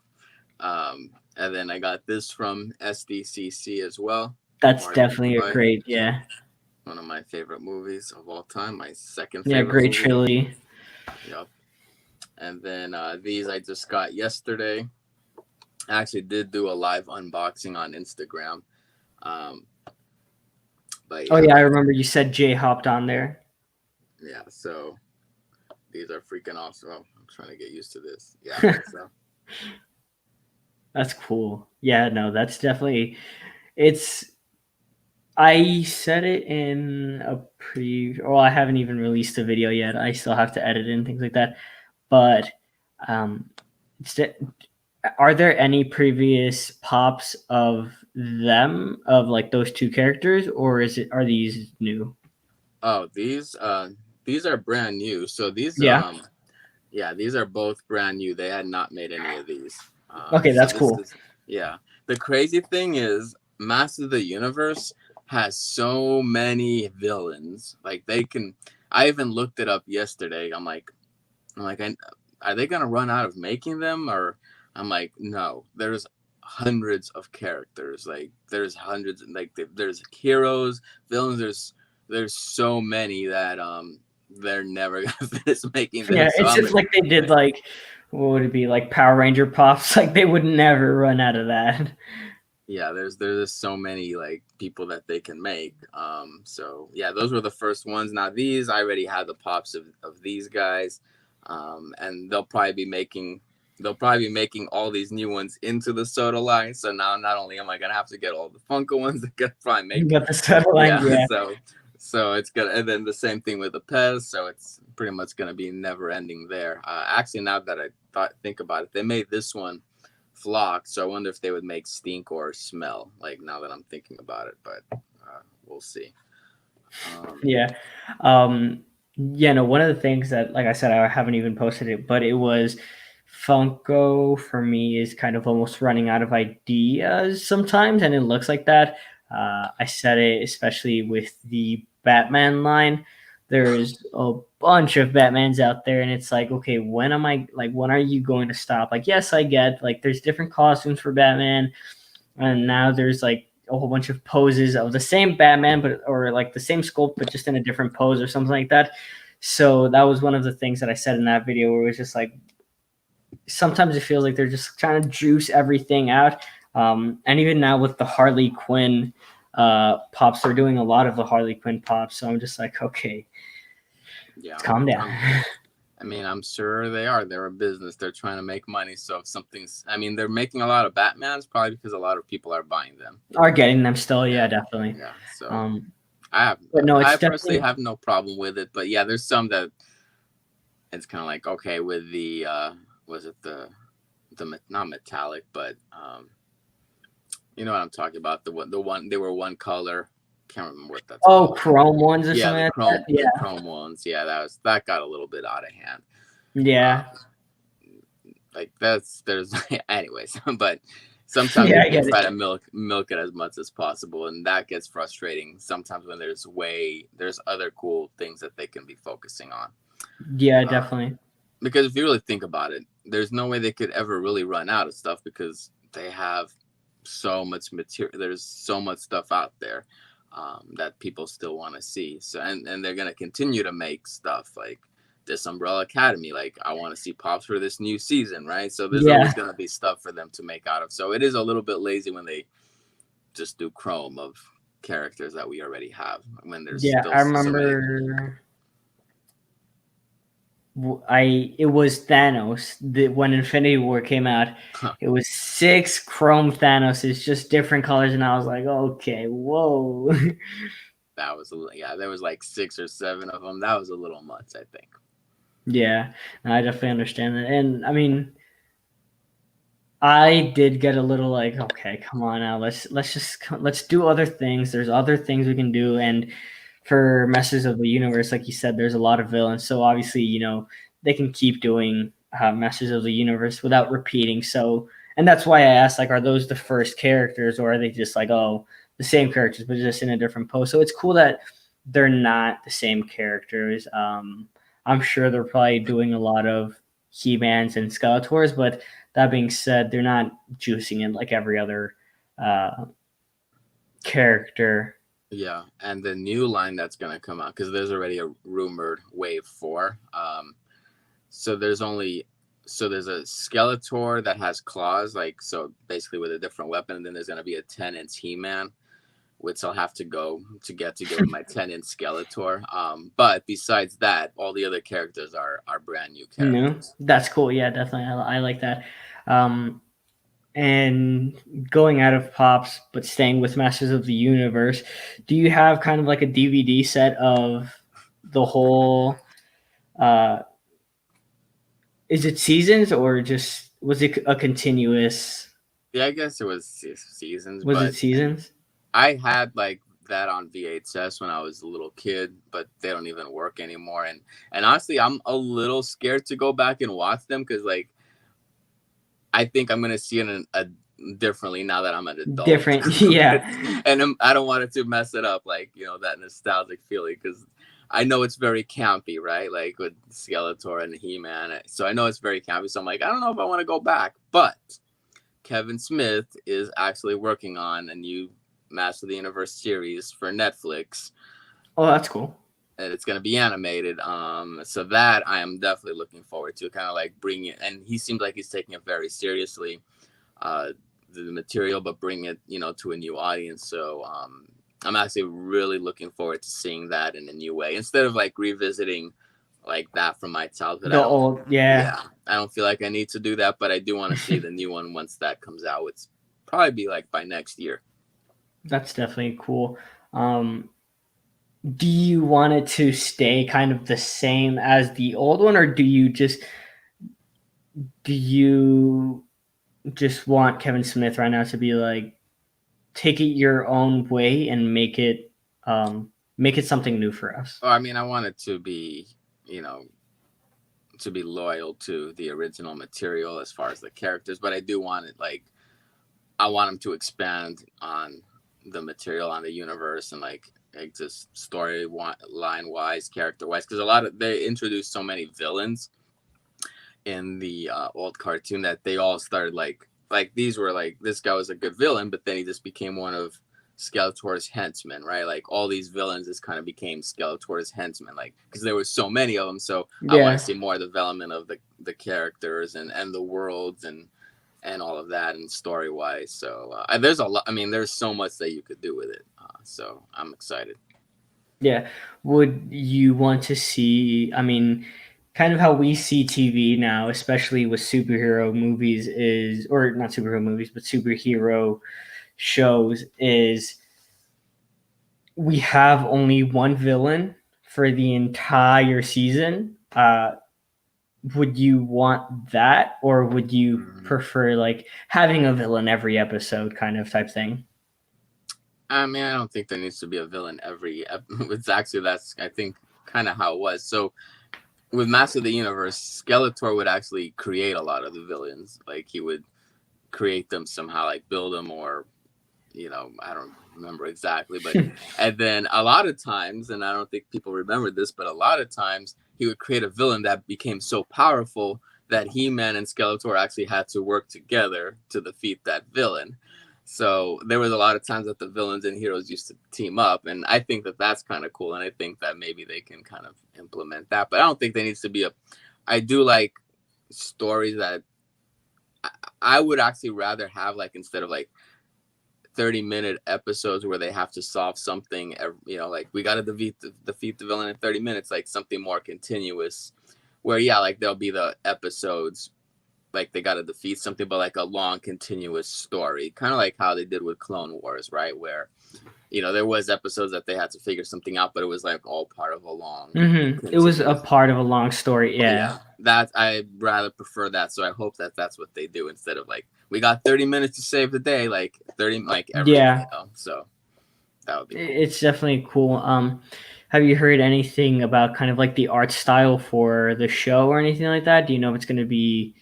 And then I got this from SDCC as well. That's Marty definitely a McFly, great, yeah. one of my favorite movies of all time. My second Yeah, favorite great movie. trilogy. Yep. And then these I just got yesterday. I actually did do a live unboxing on Instagram. Um, but Oh yeah, yeah, I remember you said Jay hopped on there. yeah. So these are freaking awesome. Oh, I'm trying to get used to this. Yeah. So That's cool. Yeah, no, that's definitely it's I said it in a well, I haven't even released a video yet. I still have to edit it and things like that. But um it's are there any previous pops of them of like those two characters, or are these new? oh, these are brand new. So these Yeah. yeah, these are both brand new. They had not made any of these. Okay, So that's this cool. is, yeah. The crazy thing is, Master of the Universe has so many villains. Like they can. I even looked it up yesterday. I'm like, are they gonna run out of making them? Or I'm like, no. There's hundreds of characters. Like there's hundreds. Like there's heroes, villains. There's so many that they're never gonna finish making them. Yeah, So it's I'm just like they did like what would it be like Power Ranger pops? Like they would never run out of that. yeah, there's just so many like people that they can make. So yeah, those were the first ones. Now these I already had the pops of these guys. And they'll probably be making all these new ones into the soda line. So now not only am I gonna have to get all the Funko ones, they're gonna probably You make, got the subtle line, yeah. yeah. So it's gonna, and then the same thing with the Pez. So it's pretty much gonna be never ending there. Actually, now that think about it, they made this one flock. So I wonder if they would make stink or smell. Like now that I'm thinking about it, but we'll see. Yeah. Yeah, no, one of the things that, like I said, I haven't even posted it, but it was Funko for me is kind of almost running out of ideas sometimes, and it looks like that. I said it especially with the Batman line. There's a bunch of Batmans out there, and it's like, okay, when are you going to stop? Like, yes, I get like there's different costumes for Batman, and now there's like a whole bunch of poses of the same Batman, but or like the same sculpt, but just in a different pose or something like that. So that was one of the things that I said in that video, where it was just like sometimes it feels like they're just trying to juice everything out. And even now with the Harley Quinn pops, they're doing a lot of the Harley Quinn pops. So I'm just like, okay, Yeah. calm down. I mean, I'm sure they are. They're a business. They're trying to make money. So if something's, I mean, they're making a lot of Batmans probably because a lot of people are buying them. Are getting them still, yeah, Yeah. definitely. Yeah. So Um, I have, but no, I it's personally definitely have no problem with it. But yeah, there's some that it's kind of like, okay, with the, was it not metallic, but, you know what I'm talking about? They were one color. Can't remember what that's called. chrome ones or Yeah, something like that. the Yeah, chrome ones. Yeah, that got a little bit out of hand. yeah, Um, like there's anyways, but sometimes yeah. they I can get it. try to milk it as much as possible, and that gets frustrating sometimes when there's other cool things that they can be focusing on. Yeah, Uh, definitely. because if you really think about it, there's no way they could ever really run out of stuff because they have so much material. There's so much stuff out there that people still want to see. So and they're gonna continue to make stuff like this Umbrella Academy. Like I want to see pops for this new season, right? So there's Yeah, always gonna be stuff for them to make out of. So it is a little bit lazy when they just do Chrome of characters that we already have when there's yeah. still I so many. remember. It was Thanos. When Infinity War came out, it was 6 Chrome Thanoses, just different colors, and I was like, okay, whoa. That was yeah. There was like 6 or 7 of them. That was a little much, I think. Yeah, I definitely understand that, and I mean, I did get a little like, okay, come on now, let's do other things. There's other things we can do, and for Masters of the Universe, like you said, there's a lot of villains. So obviously, they can keep doing Masters of the Universe without repeating. So, and that's why I asked, like, are those the first characters, or are they just like, oh, the same characters, but just in a different pose? So it's cool that they're not the same characters. I'm sure they're probably doing a lot of He-Mans and Skeletors, but that being said, they're not juicing it like every other uh, character. Yeah, and the new line that's gonna come out, because there's already a rumored wave 4. So there's only there's a Skeletor that has claws, like, so basically with a different weapon, and then there's gonna be a 10-inch He-Man, which I'll have to go with my 10-inch Skeletor. But besides that, all the other characters are brand new No, characters. that's cool. Yeah, definitely. I like that. Um, and going out of Pops, but staying with Masters of the Universe, do you have kind of like a DVD set of the whole? Uh, is it seasons or just was it a continuous? Yeah, I guess it was seasons, Was it but seasons? I had like that on VHS when I was a little kid, but they don't even work anymore. And honestly, I'm a little scared to go back and watch them, because like I think I'm gonna see it differently now that I'm an adult. Different, yeah. And I don't want it to mess it up, like, that nostalgic feeling, because I know it's very campy, right? Like with Skeletor and He-Man. So I know it's very campy. So I'm like, I don't know if I want to go back. But Kevin Smith is actually working on a new Master of the Universe series for Netflix. Oh, that's cool. And it's going to be animated. So that I am definitely looking forward to, kind of like bringing it. And he seems like he's taking it very seriously, the material, but bring it, to a new audience. So I'm actually really looking forward to seeing that in a new way, instead of like revisiting like that from my childhood. The old, yeah. Yeah, I don't feel like I need to do that, but I do want to see the new one once that comes out. It's probably be like by next year. That's definitely cool. Do you want it to stay kind of the same as the old one, or do you just want Kevin Smith right now to be like, take it your own way and make it something new for us? I mean, I want it to be, to be loyal to the original material as far as the characters, but I do want it, like, I want him to expand on the material, on the universe, and like just storyline wise, character wise, because they introduced so many villains in the old cartoon that they all started like these were like, this guy was a good villain, but then he just became one of Skeletor's henchmen, right? Like all these villains just kind of became Skeletor's henchmen, like, because there was so many of them. So I want Yeah, to see more development of the characters and the worlds and all of that, and story wise. So there's a lot. I mean, there's so much that you could do with it. So I'm excited. yeah. Would you want to see? I mean, kind of how we see TV now, especially with superhero movies, is or not superhero movies, but superhero shows is we have only one villain for the entire season. Would you want that, or would you prefer like having a villain every episode, kind of type thing? I mean, I don't think there needs to be a villain it's actually, that's, I think, kind of how it was. So with Master of the Universe, Skeletor would actually create a lot of the villains. Like he would create them somehow, like build them, or I don't remember exactly, but and then a lot of times, and I don't think people remember this, but a lot of times he would create a villain that became so powerful that He-Man and Skeletor actually had to work together to defeat that villain. So there was a lot of times that the villains and heroes used to team up, and I think that that's kind of cool, and I think that maybe they can kind of implement that. But I don't think there needs to be I do like stories that I would actually rather have, like, instead of like 30-minute episodes where they have to solve something, like we got to defeat the villain in 30 minutes, like something more continuous, where like there'll be the episodes like they got to defeat something, but like a long continuous story, kind of like how they did with Clone Wars, right? Where there was episodes that they had to figure something out, but it was like all part of a long It was a continuous. part of a long story. Yeah. Yeah, that I rather prefer that. So I hope that that's what they do, instead of like we got 30 minutes to save the day, like 30, like every, Yeah, so that would be cool. it's definitely cool. Have you heard anything about kind of like the art style for the show or anything like that? Do you know if it's going to be?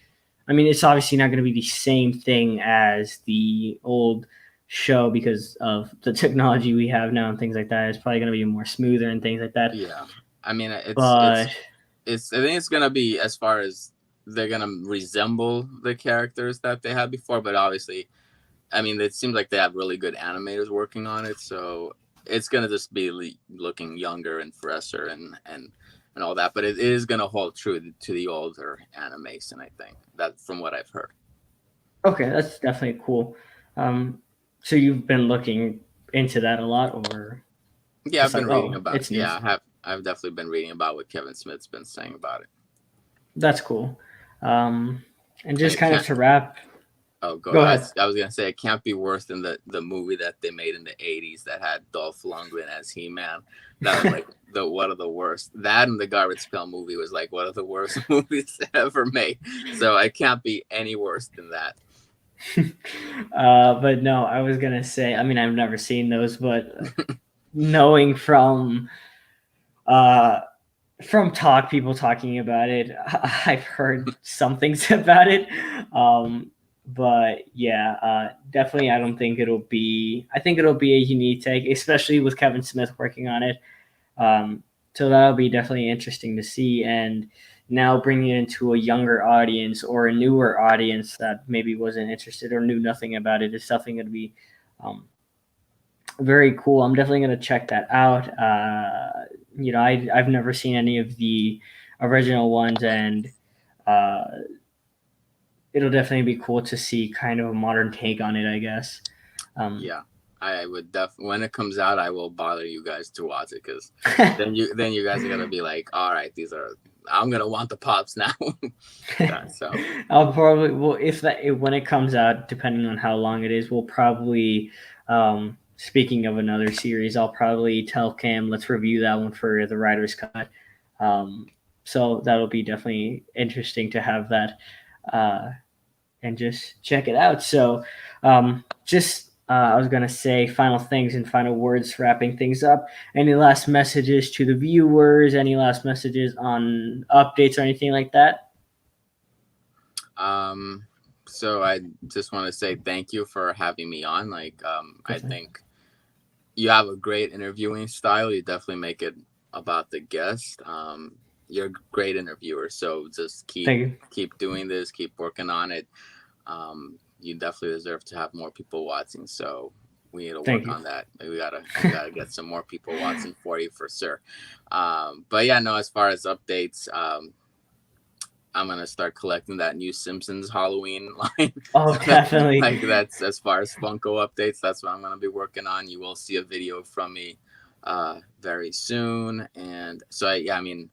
I mean, it's obviously not going to be the same thing as the old show because of the technology we have now and things like that. It's probably going to be more smoother and things like that. Yeah, I mean, But it's I think it's gonna be, as far as they're gonna resemble the characters that they had before, but obviously, I mean, it seems like they have really good animators working on it, so it's gonna just be looking younger and fresher and all that. But it is gonna hold true to the older animation, I think. That, from what I've heard. okay, that's definitely cool. Um, so you've been looking into that a lot, or Yeah, I've just been like, reading oh, about. it's Yeah, news. I've definitely been reading about what Kevin Smith's been saying about it. That's cool. And And just it kind of can't. to wrap, Oh, go go. ahead. I was gonna say, it can't be worse than the movie that they made in the '80s that had Dolph Lundgren as He-Man. That was like the one of the worst. That and the Garbage Pail movie was like one of the worst movies ever made. So it can't be any worse than that. But no, I was gonna say. I mean, I've never seen those, but knowing uh, from people talking about it, I've heard some things about it. But yeah, definitely, I don't think it'll be. I think it'll be a unique take, especially with Kevin Smith working on it. Um, so that'll be definitely interesting to see. And now bringing it into a younger audience or a newer audience that maybe wasn't interested or knew nothing about it is definitely going to be um, very cool. I'm definitely going to check that out. I've never seen any of the original ones, and uh, it'll definitely be cool to see kind of a modern take on it, I guess. Um, Yeah, I would definitely, when it comes out, I will bother you guys to watch it, because then you guys are gonna be like, all right, these are, I'm gonna want the pops now. Yeah, so I'll probably well when it comes out, depending on how long it is, we'll probably. Speaking of another series, I'll probably tell Cam let's review that one for the writer's cut. Um, so that'll be definitely interesting to have that uh, and just check it out. So just I was gonna say final things and final words, wrapping things up. Any last messages to the viewers? Any last messages on updates or anything like that? um, so I just want to say thank you for having me on. Like, I Definitely. think you have a great interviewing style. You definitely make it about the guest. You're a great interviewer, so just Thank you. keep doing this, keep working on it. You definitely deserve to have more people watching. So we need to Thank work you. on that. We gotta get some more people watching for you, for sure. But yeah, no. As far as updates, I'm gonna start collecting that new Simpsons Halloween line. Oh, definitely. Like, that's, as far as Funko updates. That's what I'm gonna be working on. You will see a video from me very soon. And so yeah, I mean,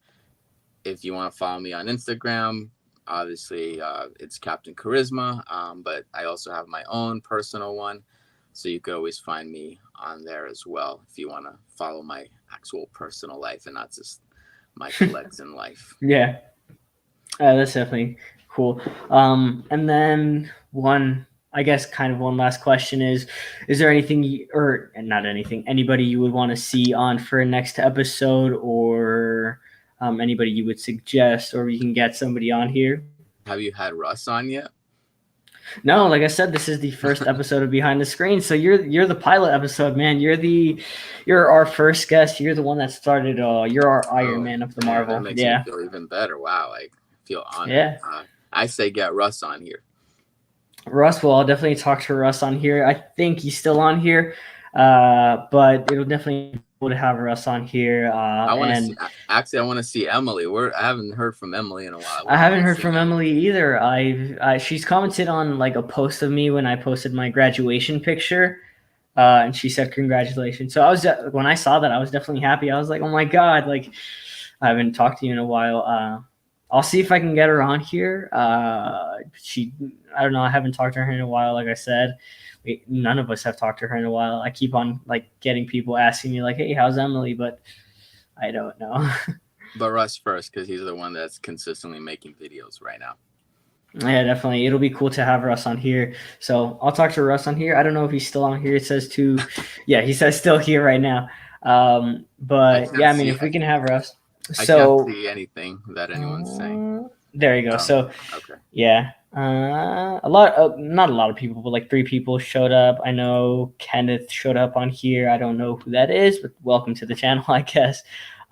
if you want to follow me on Instagram, obviously it's Captain Charisma. But I also have my own personal one, so you could always find me on there as well if you want to follow my actual personal life and not just my collection life. Yeah, that's definitely cool. And then I guess, kind of one last question is there anything, or not anything, anybody you would want to see on for a next episode, or anybody you would suggest, or we can get somebody on here? Have you had Russ on yet? No, like I said, this is the first episode of Behind the Screen, so you're the pilot episode, man. You're our first guest. You're the one that started. You're our Iron Oh Man of the man, that Marvel. makes me Yeah, feel even better. Wow, like, I feel honored. yeah. I say get Russ on here. Russ, well, I'll definitely talk to Russ on here. I think he's still on here, but it'll definitely be cool to have Russ on here. I want to see. And Actually, I want to see Emily. I haven't heard from Emily in a while. I I haven't want to heard see from Emily. Emily either. She's commented on like a post of me when I posted my graduation picture, and she said congratulations. So when I saw that, I was definitely happy. I was like, oh my god, like I haven't talked to you in a while. I'll see if I can get her on here. I don't know. I haven't talked to her in a while. Like I said, none of us have talked to her in a while. I keep on like getting people asking me like, "Hey, how's Emily?" But I don't know. But Russ first, because he's the one that's consistently making videos right now. Yeah, definitely. It'll be cool to have Russ on here. So I'll talk to Russ on here. I don't know if he's still on here. It says to, yeah, he says still here right now. I But can't yeah, I mean, see. if we can have Russ. I can't So see anything that anyone's saying. there you go. So Okay. yeah, a lot, not a lot of people, but like 3 people showed up. I know Kenneth showed up on here. I don't know who that is, but welcome to the channel, I guess.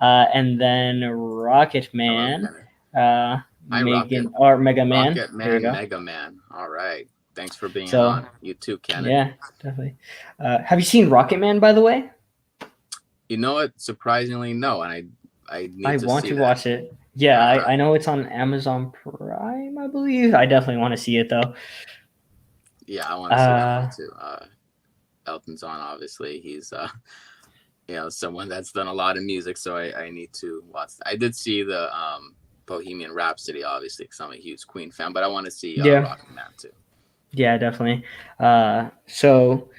And then Rocket Hello, Man, Kenneth. Hi, Rocket. Megan or Mega Man. Rocket There you Man, go. Mega Man. All right. Thanks for being So on. You too, Kenneth. yeah, definitely. Have you seen Rocket Man, by the way? You know what? Surprisingly, no. And I I need to want see to that. watch it. Yeah, Uh-huh. I know it's on Amazon Prime, I believe. I definitely want to see it though. Yeah, I want to see that one Uh, too. Elton's on, obviously. He's someone that's done a lot of music, so I need to watch that. I did see the Bohemian Rhapsody, obviously, because I'm a huge Queen fan, but I want to see yeah, Rocket Man too. yeah, definitely. So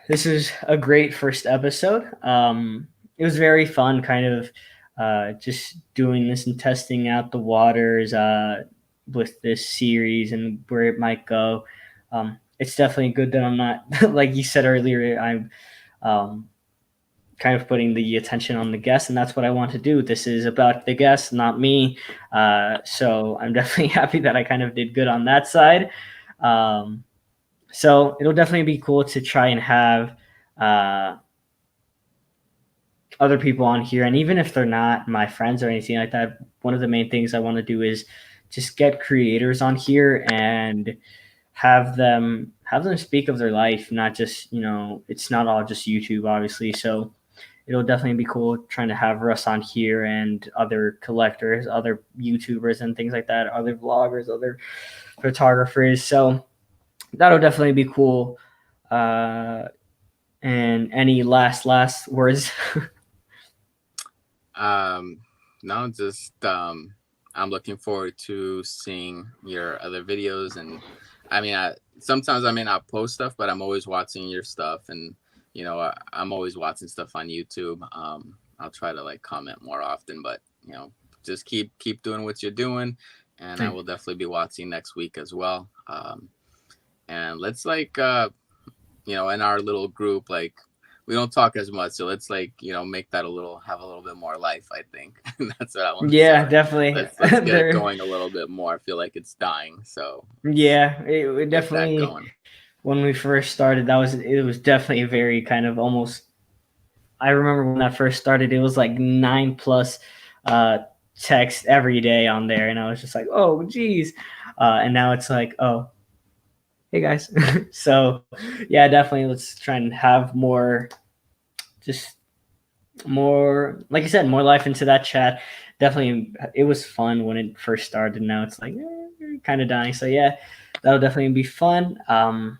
this is a great first episode. It was very fun, kind of just doing this and testing out the waters with this series and where it might go. It's definitely good that I'm not, like you said earlier, I'm um, kind of putting the attention on the guest, and that's what I want to do. This is about the guest, not me. So I'm definitely happy that I kind of did good on that side. Um, so it'll definitely be cool to try and have uh, other people on here, and even if they're not my friends or anything like that, one of the main things I want to do is just get creators on here and have them speak of their life, not just, it's not all just YouTube, obviously. So it'll definitely be cool trying to have Russ on here and other collectors, other YouTubers and things like that, other vloggers, other photographers. So that'll definitely be cool. And any last words? Um, no, just I'm looking forward to seeing your other videos, and I mean, sometimes I may not post stuff, but I'm always watching your stuff, and I'm always watching stuff on YouTube. I'll try to like comment more often, but just keep doing what you're doing, and I will definitely be watching next week as well. And let's like in our little group, like we don't talk as much, so let's like make that have a little bit more life. I think that's what I want to say. Yeah, Like definitely. let's get it there going a little bit more. I feel like it's dying, so Yeah, it get that definitely, going. when we first started, it was definitely a very kind of almost, I remember when that first started, it was like 9 plus uh text every day on there, and I was just like, oh geez. And now it's like, oh, hey guys. So yeah, definitely let's try and have more, just more, like I said, more life into that chat. Definitely, it was fun when it first started. Now it's like kind of dying. So yeah, that'll definitely be fun. I'm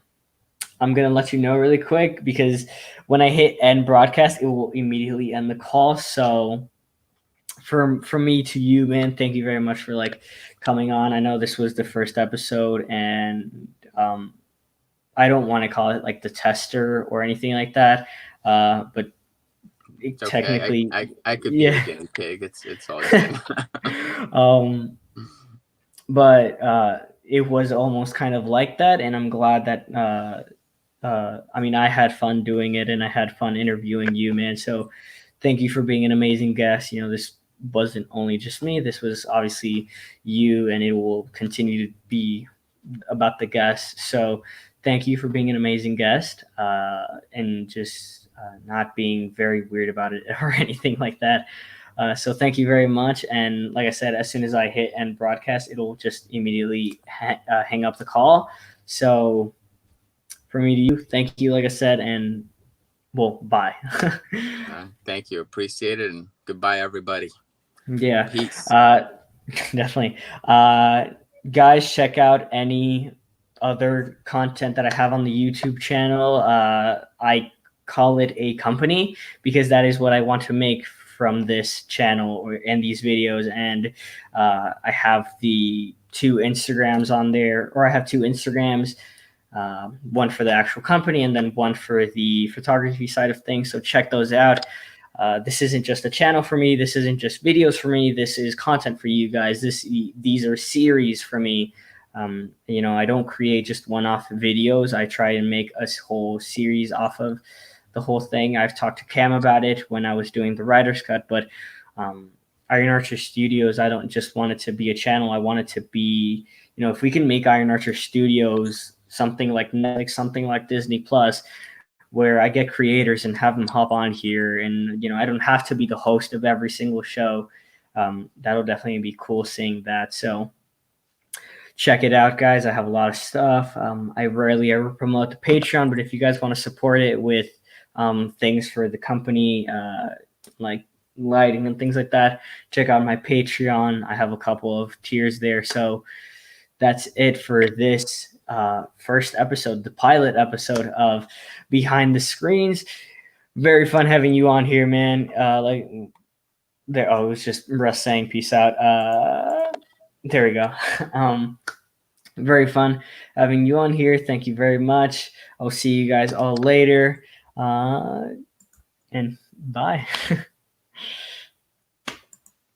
gonna let you know really quick because when I hit end broadcast, it will immediately end the call. So from me to you, man, thank you very much for like coming on. I know this was the first episode, and I don't want to call it like the tester or anything like that, but It's okay. technically, I could be your yeah. guinea pig. It's all good. um, but it was almost kind of like that, and I'm glad that I mean, I had fun doing it, and I had fun interviewing you, man. So thank you for being an amazing guest. This wasn't only just me, this was obviously you, and it will continue to be about the guests. So thank you for being an amazing guest, and just not being very weird about it or anything like that. So thank you very much. And like I said, as soon as I hit end broadcast, it'll just immediately hang up the call. So from me to you, thank you, like I said, and well, bye. Thank you. Appreciate it, and goodbye, everybody. Yeah, Peace. definitely. Guys, check out any other content that I have on the YouTube channel. I call it a company because that is what I want to make from this channel and these videos. And I have the 2 Instagrams on there, or I have 2 Instagrams, one for the actual company and then one for the photography side of things. So check those out. This isn't just a channel for me. This isn't just videos for me. This is content for you guys. These are series for me. I don't create just one-off videos. I try and make a whole series off of the whole thing. I've talked to Cam about it when I was doing the writer's cut, but Iron Archer Studios, I don't just want it to be a channel. I want it to be, if we can make Iron Archer Studios something like Netflix, something like Disney Plus, where I get creators and have them hop on here, and I don't have to be the host of every single show. That'll definitely be cool seeing that. So check it out, guys. I have a lot of stuff. I rarely ever promote the Patreon, but if you guys want to support it with things for the company, like lighting and things like that, check out my Patreon. I have a couple of tiers there. So that's it for this first episode, the pilot episode of Behind the Screens. Very fun having you on here, man. It was just Russ saying peace out. There we go. Very fun having you on here. Thank you very much. I'll see you guys all later. And bye.